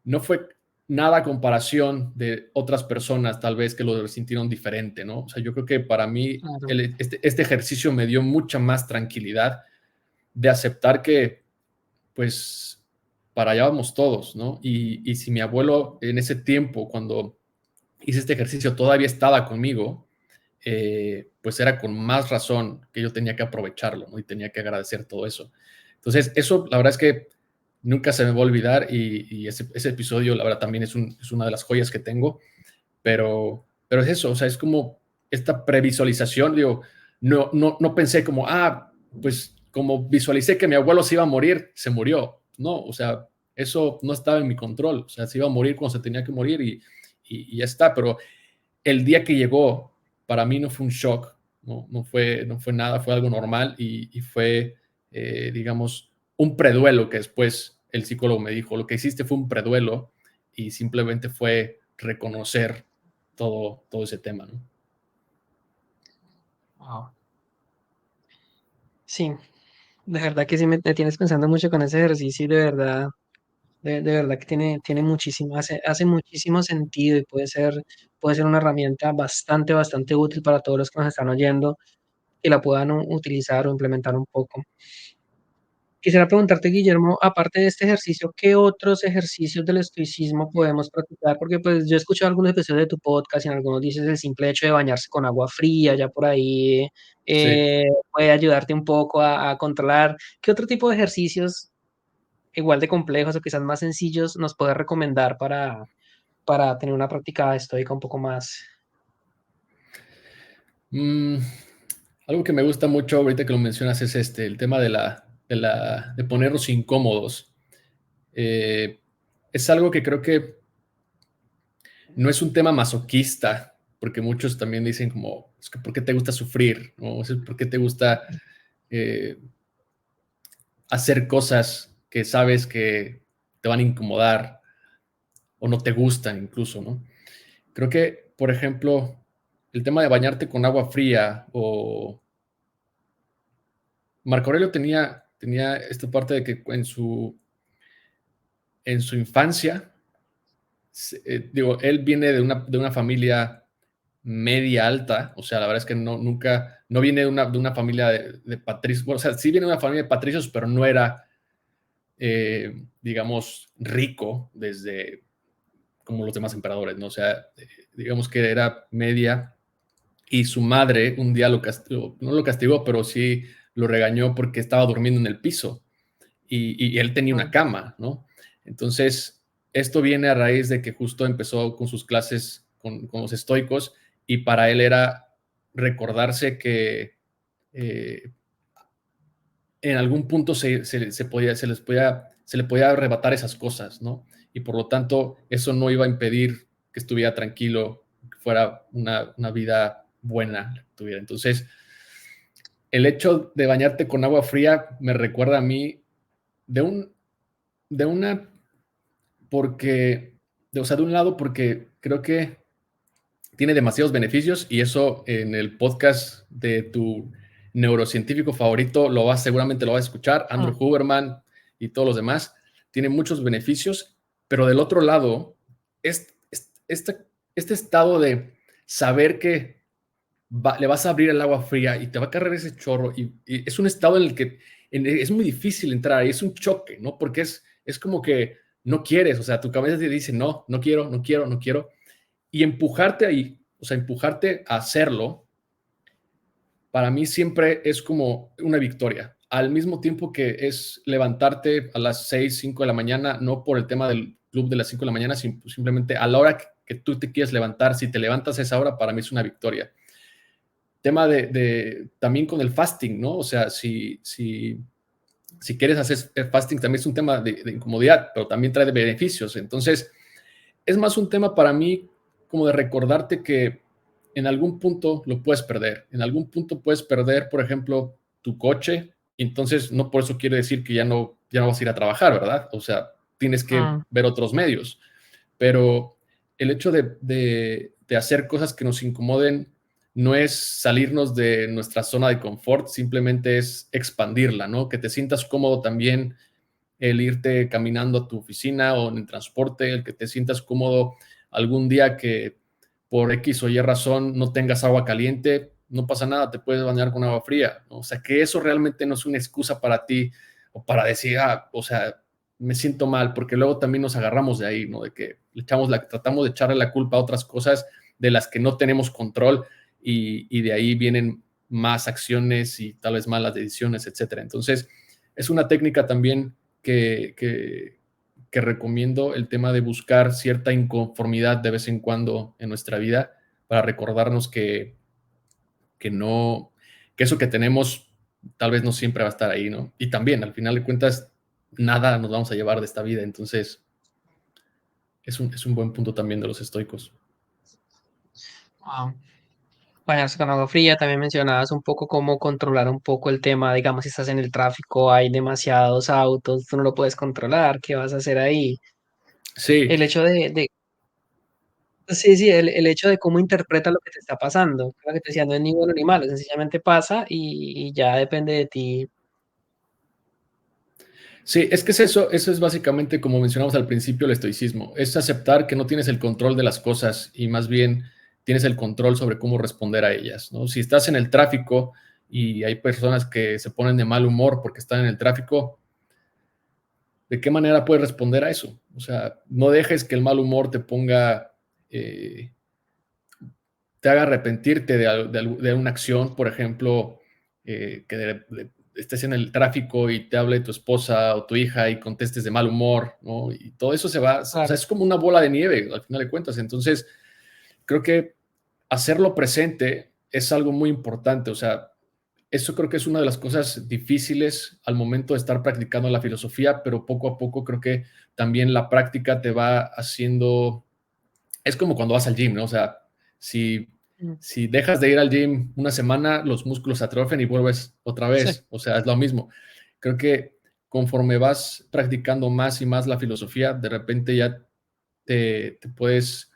[SPEAKER 1] no fue nada a comparación de otras personas tal vez que lo sintieron diferente, ¿no? O sea, yo creo que para mí
[SPEAKER 2] Claro.
[SPEAKER 1] este ejercicio me dio mucha más tranquilidad de aceptar que, pues, para allá vamos todos, ¿no? Y si mi abuelo en ese tiempo, cuando hice este ejercicio, todavía estaba conmigo, pues era con más razón que yo tenía que aprovecharlo, ¿no? Y tenía que agradecer todo eso. Entonces, eso la verdad es que nunca se me va a olvidar y ese episodio, la verdad, también es una de las joyas que tengo, pero es eso, o sea, es como esta previsualización, digo, no pensé como, pues como visualicé que mi abuelo se iba a morir, se murió. No, o sea, eso no estaba en mi control, o sea, se iba a morir cuando se tenía que morir y ya está, pero el día que llegó, para mí no fue un shock, no fue nada, fue algo normal y fue, digamos, un preduelo que después el psicólogo me dijo, lo que hiciste fue un preduelo y simplemente fue reconocer todo ese tema, ¿no?
[SPEAKER 2] Wow. Sí, de verdad que sí me tienes pensando mucho con ese ejercicio y de verdad que tiene muchísimo, hace muchísimo sentido y puede ser una herramienta bastante útil para todos los que nos están oyendo y la puedan utilizar o implementar un poco. Quisiera preguntarte, Guillermo, aparte de este ejercicio, ¿qué otros ejercicios del estoicismo podemos practicar? Porque pues yo he escuchado algunos episodios de tu podcast y en algunos dices el simple hecho de bañarse con agua fría, ya por ahí
[SPEAKER 1] Sí.
[SPEAKER 2] puede ayudarte un poco a controlar. ¿Qué otro tipo de ejercicios igual de complejos o quizás más sencillos nos puedes recomendar para tener una práctica estoica un poco más?
[SPEAKER 1] Mm, algo que me gusta mucho ahorita que lo mencionas es el tema de ponernos incómodos. Eh, es algo que creo que no es un tema masoquista, porque muchos también dicen como, es que ¿por qué te gusta sufrir? ¿No? ¿Por qué te gusta eh, hacer cosas que sabes que te van a incomodar o no te gustan incluso, ¿no? Creo que, por ejemplo, el tema de bañarte con agua fría o Marco Aurelio tenía esta parte de que en su infancia, digo, él viene de una familia media alta, o sea, la verdad es que nunca, no viene de una familia de patricios, bueno, o sea, sí viene de una familia de patricios, pero no era, digamos, rico desde como los demás emperadores, ¿no? O sea, digamos que era media y su madre un día lo castigó, no lo castigó, pero sí lo regañó porque estaba durmiendo en el piso y él tenía una
[SPEAKER 2] Mm.
[SPEAKER 1] cama, ¿no? Entonces, esto viene a raíz de que justo empezó con sus clases con los estoicos y para él era recordarse que en algún punto se le podía arrebatar esas cosas, ¿no? Y por lo tanto, eso no iba a impedir que estuviera tranquilo, que fuera una vida buena la que tuviera. Entonces, el hecho de bañarte con agua fría me recuerda a mí de una, porque, o sea, de un lado, porque creo que tiene demasiados beneficios y eso en el podcast de tu neurocientífico favorito seguramente lo vas a escuchar, Andrew
[SPEAKER 2] Mm,
[SPEAKER 1] Huberman y todos los demás. Tiene muchos beneficios, pero del otro lado, este estado de saber que le vas a abrir el agua fría y te va a cargar ese chorro y es un estado en el que es muy difícil entrar y es un choque, ¿no? Porque es como que no quieres, o sea, tu cabeza te dice, no, no quiero, no quiero, no quiero y empujarte ahí, o sea, empujarte a hacerlo, para mí siempre es como una victoria. Al mismo tiempo que es levantarte a las 6, 5 de la mañana, no por el tema del club de las 5 de la mañana, simplemente a la hora que tú te quieres levantar, si te levantas a esa hora, para mí es una victoria. Tema también con el fasting, ¿no? O sea, si quieres hacer fasting, también es un tema de incomodidad, pero también trae beneficios. Entonces, es más un tema para mí como de recordarte que en algún punto lo puedes perder. En algún punto puedes perder, por ejemplo, tu coche. Entonces, no por eso quiere decir que ya no vas a ir a trabajar, ¿verdad? O sea, tienes que
[SPEAKER 2] mm.
[SPEAKER 1] ver otros medios. Pero el hecho de hacer cosas que nos incomoden no es salirnos de nuestra zona de confort, simplemente es expandirla, ¿no? Que te sientas cómodo también el irte caminando a tu oficina o en el transporte, el que te sientas cómodo algún día que por X o Y razón no tengas agua caliente, no pasa nada, te puedes bañar con agua fría, ¿no? O sea, que eso realmente no es una excusa para ti o para decir, o sea, me siento mal, porque luego también nos agarramos de ahí, ¿no? De que tratamos de echarle la culpa a otras cosas de las que no tenemos control y de ahí vienen más acciones y tal vez malas decisiones, etcétera. Entonces, es una técnica también que recomiendo, el tema de buscar cierta inconformidad de vez en cuando en nuestra vida para recordarnos que no, que eso que tenemos tal vez no siempre va a estar ahí, ¿no? Y también, al final de cuentas, nada nos vamos a llevar de esta vida, entonces es un buen punto también de los estoicos.
[SPEAKER 2] Wow. Bañarse con agua fría, también mencionabas un poco cómo controlar un poco el tema, digamos, si estás en el tráfico, hay demasiados autos, tú no lo puedes controlar, ¿qué vas a hacer ahí?
[SPEAKER 1] Sí,
[SPEAKER 2] El hecho sí, sí, el hecho de cómo interpretas lo que te está pasando, lo que te decía, no es ni bueno ni malo, sencillamente pasa y ya depende de ti.
[SPEAKER 1] sí, es que eso es básicamente como mencionamos al principio el estoicismo, es aceptar que no tienes el control de las cosas y más bien tienes el control sobre cómo responder a ellas, ¿no? Si estás en el tráfico y hay personas que se ponen de mal humor porque están en el tráfico, ¿de qué manera puedes responder a eso? O sea, no dejes que el mal humor eh, te haga arrepentirte de una acción, por ejemplo, estés en el tráfico y te hable tu esposa o tu hija y contestes de mal humor, ¿no? Y todo eso se va, o sea,
[SPEAKER 2] Claro.
[SPEAKER 1] es como una bola de nieve al final de cuentas. Entonces, creo que hacerlo presente es algo muy importante, o sea, eso creo que es una de las cosas difíciles al momento de estar practicando la filosofía, pero poco a poco creo que también la práctica te va haciendo, es como cuando vas al gym, ¿no? O sea, si,
[SPEAKER 2] Mm,
[SPEAKER 1] si dejas de ir al gym una semana, los músculos se atrofian y vuelves otra
[SPEAKER 2] sí,
[SPEAKER 1] vez, o sea, es lo mismo. Creo que conforme vas practicando más y más la filosofía, de repente ya te puedes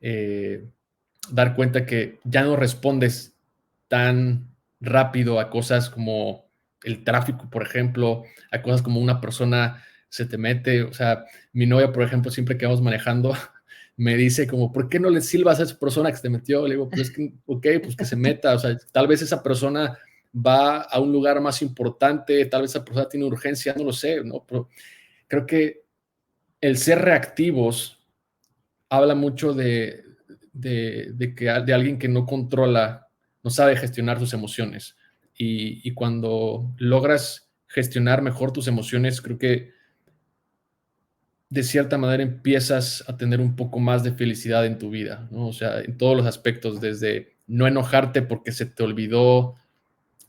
[SPEAKER 1] eh, dar cuenta que ya no respondes tan rápido a cosas como el tráfico, por ejemplo, a cosas como una persona se te mete, o sea, mi novia, por ejemplo, siempre que vamos manejando, me dice como, ¿por qué no le silbas a esa persona que se te metió? Le digo, pues es que, ok, pues que se meta, o sea, tal vez esa persona va a un lugar más importante, tal vez esa persona tiene urgencia, no lo sé, ¿no? Pero creo que el ser reactivos habla mucho de alguien que no controla, no sabe gestionar sus emociones. Y cuando logras gestionar mejor tus emociones, creo que de cierta manera empiezas a tener un poco más de felicidad en tu vida, ¿no? O sea, en todos los aspectos, desde no enojarte porque se te olvidó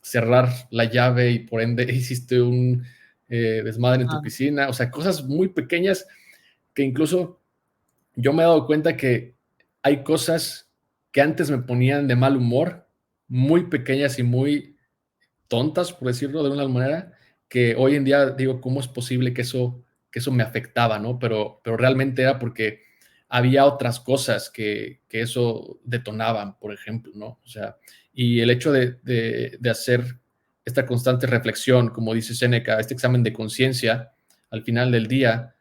[SPEAKER 1] cerrar la llave y por ende hiciste un desmadre en tu
[SPEAKER 2] Ah,
[SPEAKER 1] piscina, o sea, cosas muy pequeñas que incluso yo me he dado cuenta que hay cosas que antes me ponían de mal humor, muy pequeñas y muy tontas, por decirlo de una manera, que hoy en día digo, ¿cómo es posible que eso me afectaba, ¿no? Pero realmente era porque había otras cosas que eso detonaban, por ejemplo, ¿no? O sea, y el hecho de hacer esta constante reflexión, como dice Séneca, este examen de conciencia al final del día,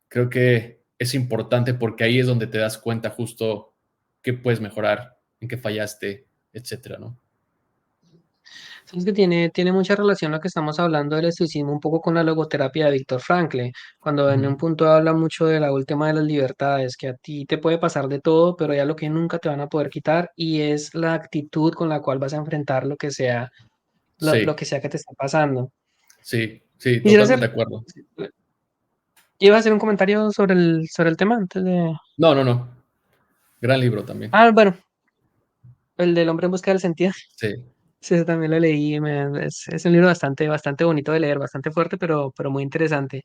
[SPEAKER 1] creo que es importante porque ahí es donde te das cuenta justo qué puedes mejorar, en qué fallaste, etcétera, ¿no?
[SPEAKER 2] sí, es que tiene mucha relación lo que estamos hablando del estoicismo un poco con la logoterapia de Víctor Frankl, cuando en un
[SPEAKER 1] Ujú.
[SPEAKER 2] punto habla mucho de la última de las libertades, que a ti te puede pasar de todo, pero ya lo que nunca te van a poder quitar y es la actitud con la cual vas a enfrentar lo que sea, lo
[SPEAKER 1] Sí,
[SPEAKER 2] que sea que te está pasando.
[SPEAKER 1] sí, sí,
[SPEAKER 2] Quisiera
[SPEAKER 1] totalmente
[SPEAKER 2] hacer,
[SPEAKER 1] de acuerdo.
[SPEAKER 2] iba a hacer un comentario sobre el tema antes de...
[SPEAKER 1] No, no, no. Gran libro también.
[SPEAKER 2] Ah, bueno, el del hombre en busca del sentido.
[SPEAKER 1] Sí.
[SPEAKER 2] Sí, ese también lo leí. Es un libro bastante bonito de leer, bastante fuerte, pero muy interesante.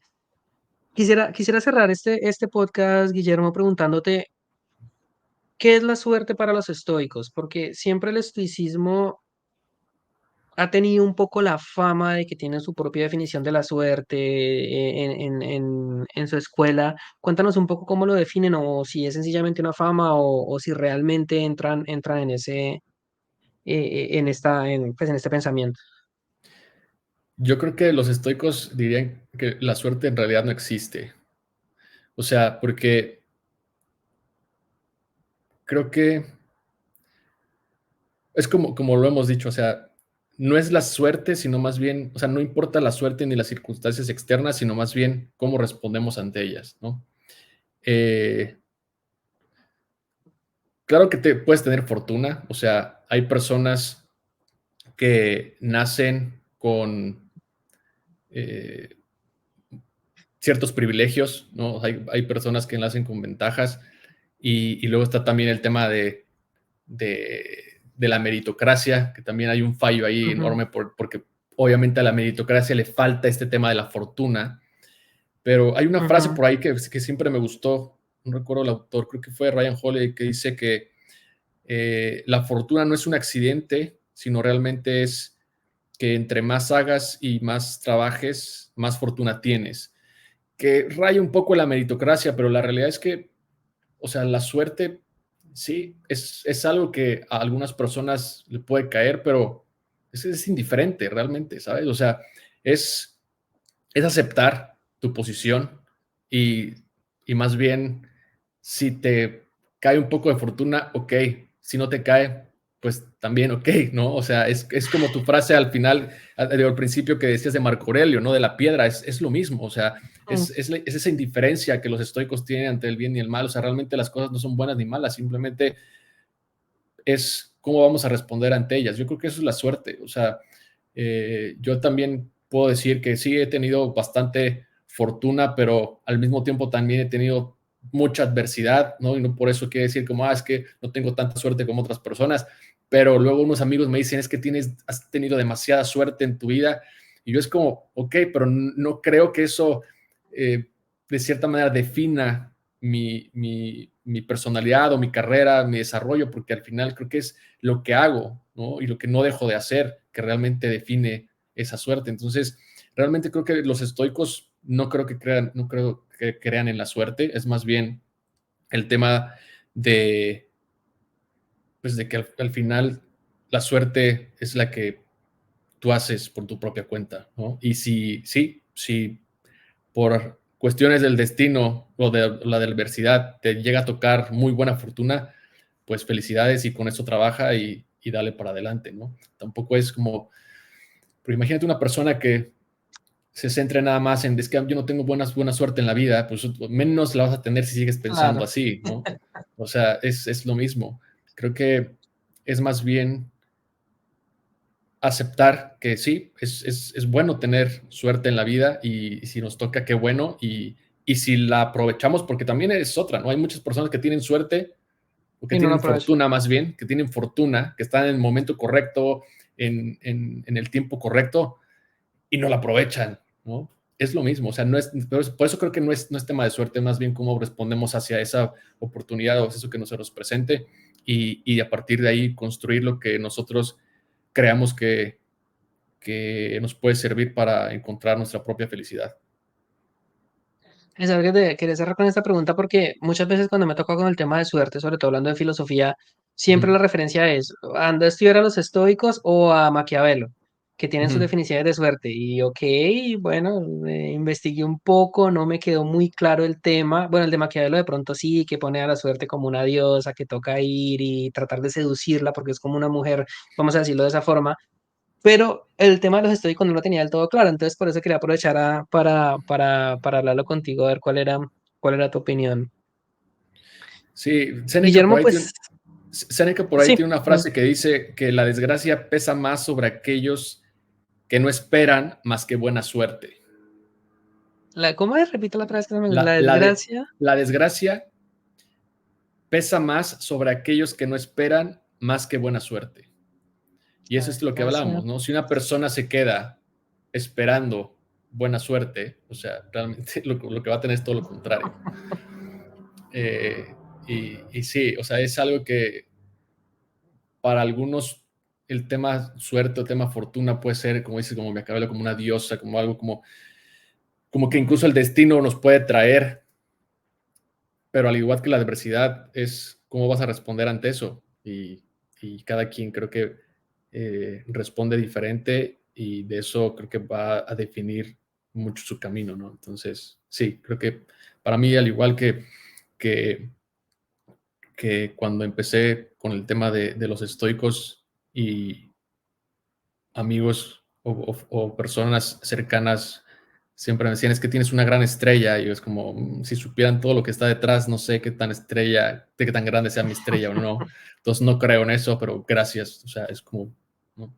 [SPEAKER 2] Quisiera cerrar este podcast, Guillermo, preguntándote, ¿qué es la suerte para los estoicos? Porque siempre el estoicismo ha tenido un poco la fama de que tienen su propia definición de la suerte en su escuela. Cuéntanos un poco cómo lo definen o si es sencillamente una fama o si realmente entran en pues, en este pensamiento.
[SPEAKER 1] Yo creo que los estoicos dirían que la suerte en realidad no existe. O sea, porque creo que es como lo hemos dicho, o sea, no es la suerte, sino más bien, o sea, no importa la suerte ni las circunstancias externas, sino más bien cómo respondemos ante ellas, ¿no? Eh, claro que te puedes tener fortuna, o sea, hay personas que nacen con eh, ciertos privilegios, ¿no? Hay personas que nacen con ventajas y luego está también el tema de la meritocracia, que también hay un fallo ahí
[SPEAKER 2] Ujú,
[SPEAKER 1] enorme porque obviamente a la meritocracia le falta este tema de la fortuna, pero hay una frase
[SPEAKER 2] ujú,
[SPEAKER 1] por ahí que siempre me gustó, no recuerdo el autor, creo que fue Ryan Holiday, que dice que la fortuna no es un accidente, sino realmente es que entre más hagas y más trabajes, más fortuna tienes. Que raya un poco la meritocracia, pero la realidad es que, o sea, la suerte, sí, es algo que a algunas personas le puede caer, pero es indiferente realmente, ¿sabes? O sea, es, es aceptar tu posición y, y más bien, si te cae un poco de fortuna, ok, si no te cae, pues también ok, ¿no? O sea, es como tu frase al final, al principio que decías de Marco Aurelio, ¿no? De la piedra, es lo mismo, o sea,
[SPEAKER 2] ujú.
[SPEAKER 1] es esa indiferencia que los estoicos tienen ante el bien y el mal, o sea, realmente las cosas no son buenas ni malas, simplemente es cómo vamos a responder ante ellas. Yo creo que eso es la suerte. O sea, yo también puedo decir que sí he tenido bastante fortuna, pero al mismo tiempo también he tenido mucha adversidad, ¿no? Y no por eso quiere decir como, es que no tengo tanta suerte como otras personas, pero luego unos amigos me dicen, es que has tenido demasiada suerte en tu vida, y yo es como, ok, pero no creo que eso de cierta manera defina mi personalidad o mi carrera, mi desarrollo, porque al final creo que es lo que hago, ¿no? Y lo que no dejo de hacer que realmente define esa suerte. Entonces, realmente creo que los estoicos no creo que crean en la suerte, es más bien el tema de, pues de que al final la suerte es la que tú haces por tu propia cuenta, ¿no? Y si por cuestiones del destino o de la adversidad te llega a tocar muy buena fortuna, pues felicidades y con eso trabaja y dale para adelante, ¿no? Tampoco es como, pero imagínate una persona que se centre nada más en, es que yo no tengo buena suerte en la vida, pues menos la vas a tener si sigues pensando
[SPEAKER 2] Claro.
[SPEAKER 1] así, ¿no? O sea, es lo mismo. Creo que es más bien aceptar que sí, es bueno tener suerte en la vida y si nos toca, qué bueno, y si la aprovechamos, porque también es otra, ¿no? Hay muchas personas que tienen suerte o que
[SPEAKER 2] Y no lo
[SPEAKER 1] tienen
[SPEAKER 2] aprovecho.
[SPEAKER 1] fortuna más bien, que tienen fortuna, que están en el momento correcto, en el tiempo correcto y no la aprovechan, ¿no? Es lo mismo, o sea, no es, por eso creo que no es tema de suerte, más bien cómo respondemos hacia esa oportunidad o eso que nos presente y a partir de ahí construir lo que nosotros creamos que nos puede servir para encontrar nuestra propia felicidad.
[SPEAKER 2] Es algo que quería cerrar con esta pregunta porque muchas veces cuando me toca con el tema de suerte, sobre todo hablando de filosofía, siempre
[SPEAKER 1] Ujú,
[SPEAKER 2] la referencia es anda a estudiar a los estoicos o a Maquiavelo, que tienen sus
[SPEAKER 1] ujú.
[SPEAKER 2] definiciones de suerte. Y ok, bueno, investigué un poco, no me quedó muy claro el tema. Bueno, el de Maquiavelo de pronto sí, que pone a la suerte como una diosa, que toca ir y tratar de seducirla porque es como una mujer, vamos a decirlo de esa forma. Pero el tema de los estoicos no lo tenía del todo claro, entonces por eso quería aprovechar para hablarlo contigo, a ver cuál era tu opinión.
[SPEAKER 1] Sí,
[SPEAKER 2] Guillermo, pues
[SPEAKER 1] Séneca por ahí
[SPEAKER 2] sí,
[SPEAKER 1] tiene una frase que dice que la desgracia pesa más sobre aquellos que no esperan más que buena suerte.
[SPEAKER 2] ¿cómo es? Repito la otra vez que la
[SPEAKER 1] La, la, de,
[SPEAKER 2] desgracia.
[SPEAKER 1] la desgracia pesa más sobre aquellos que no esperan más que buena suerte. Y
[SPEAKER 2] La
[SPEAKER 1] eso es lo que
[SPEAKER 2] desgracia.
[SPEAKER 1] hablamos, ¿no? Si una persona se queda esperando buena suerte, o sea, realmente lo que va a tener es todo lo contrario. Eh, y sí, o sea, es algo que para algunos el tema suerte o tema fortuna puede ser, como dices, como me acabé, como una diosa, como algo como que incluso el destino nos puede traer, pero al igual que la adversidad es cómo vas a responder ante eso. Y cada quien creo que responde diferente y de eso creo que va a definir mucho su camino, ¿no? Entonces, sí, creo que para mí, al igual que, que cuando empecé con el tema de los estoicos y amigos o personas cercanas siempre me decían, es que tienes una gran estrella, y yo es como, si supieran todo lo que está detrás, no sé qué tan estrella, de qué tan grande sea mi estrella o no, entonces no creo en eso, pero gracias, o sea, es como, ¿no?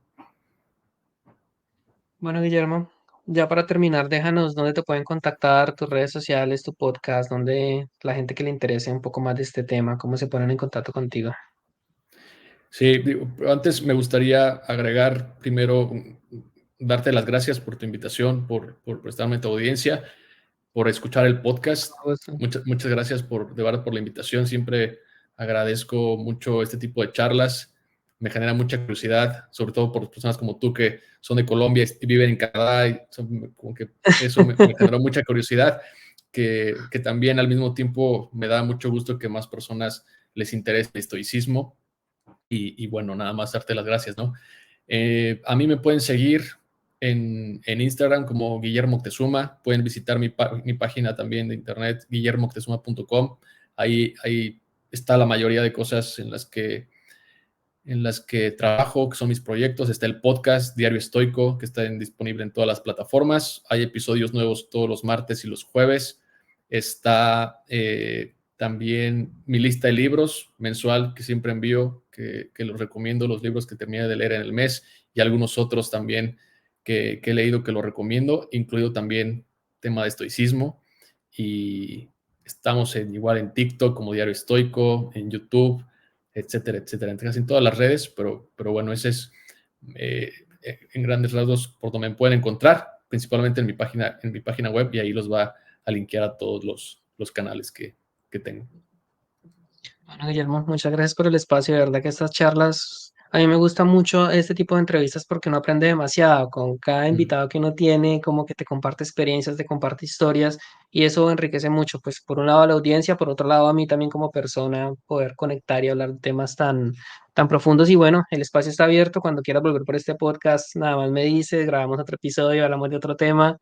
[SPEAKER 2] Bueno, Guillermo, ya para terminar, déjanos dónde te pueden contactar, tus redes sociales, tu podcast, donde la gente que le interese un poco más de este tema, cómo se ponen en contacto contigo.
[SPEAKER 1] Sí, antes me gustaría agregar primero, darte las gracias por tu invitación, por prestarme tu audiencia, por escuchar el podcast.
[SPEAKER 2] Con gusto.
[SPEAKER 1] Muchas gracias de verdad por la invitación. Siempre agradezco mucho este tipo de charlas. Me genera mucha curiosidad, sobre todo por personas como tú que son de Colombia y viven en Canadá. Y como que eso me generó mucha curiosidad, que también al mismo tiempo me da mucho gusto que más personas les interese el estoicismo. Y bueno, nada más darte las gracias, ¿no? A mí me pueden seguir en Instagram como Guillermo Moctezuma. Pueden visitar mi página también de internet, guillermoctezuma.com. Ahí está la mayoría de cosas en las que trabajo, que son mis proyectos. Está el podcast Diario Estoico, que está disponible en todas las plataformas. Hay episodios nuevos todos los martes y los jueves. Está también mi lista de libros mensual que siempre envío, que los recomiendo, los libros que terminé de leer en el mes y algunos otros también que he leído que los recomiendo, incluido también tema de estoicismo. Y estamos igual en TikTok como Diario Estoico, en YouTube, etcétera, etcétera. En todas las redes, pero bueno, ese es eh, en grandes rasgos por donde me pueden encontrar, principalmente en mi página web, y ahí los va a linkear a todos los canales que tengo.
[SPEAKER 2] Bueno, Guillermo, muchas gracias por el espacio. De verdad que estas charlas, a mí me gusta mucho este tipo de entrevistas porque uno aprende demasiado con cada
[SPEAKER 1] Mm.
[SPEAKER 2] invitado que uno tiene, como que te comparte experiencias, te comparte historias y eso enriquece mucho. Pues por un lado a la audiencia, por otro lado a mí también como persona, poder conectar y hablar de temas tan profundos. Y bueno, el espacio está abierto. Cuando quieras volver por este podcast, nada más me dices, grabamos otro episodio, hablamos de otro tema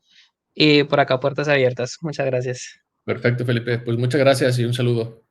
[SPEAKER 2] y por acá puertas abiertas. Muchas gracias.
[SPEAKER 1] Perfecto, Felipe. Pues muchas gracias y un saludo.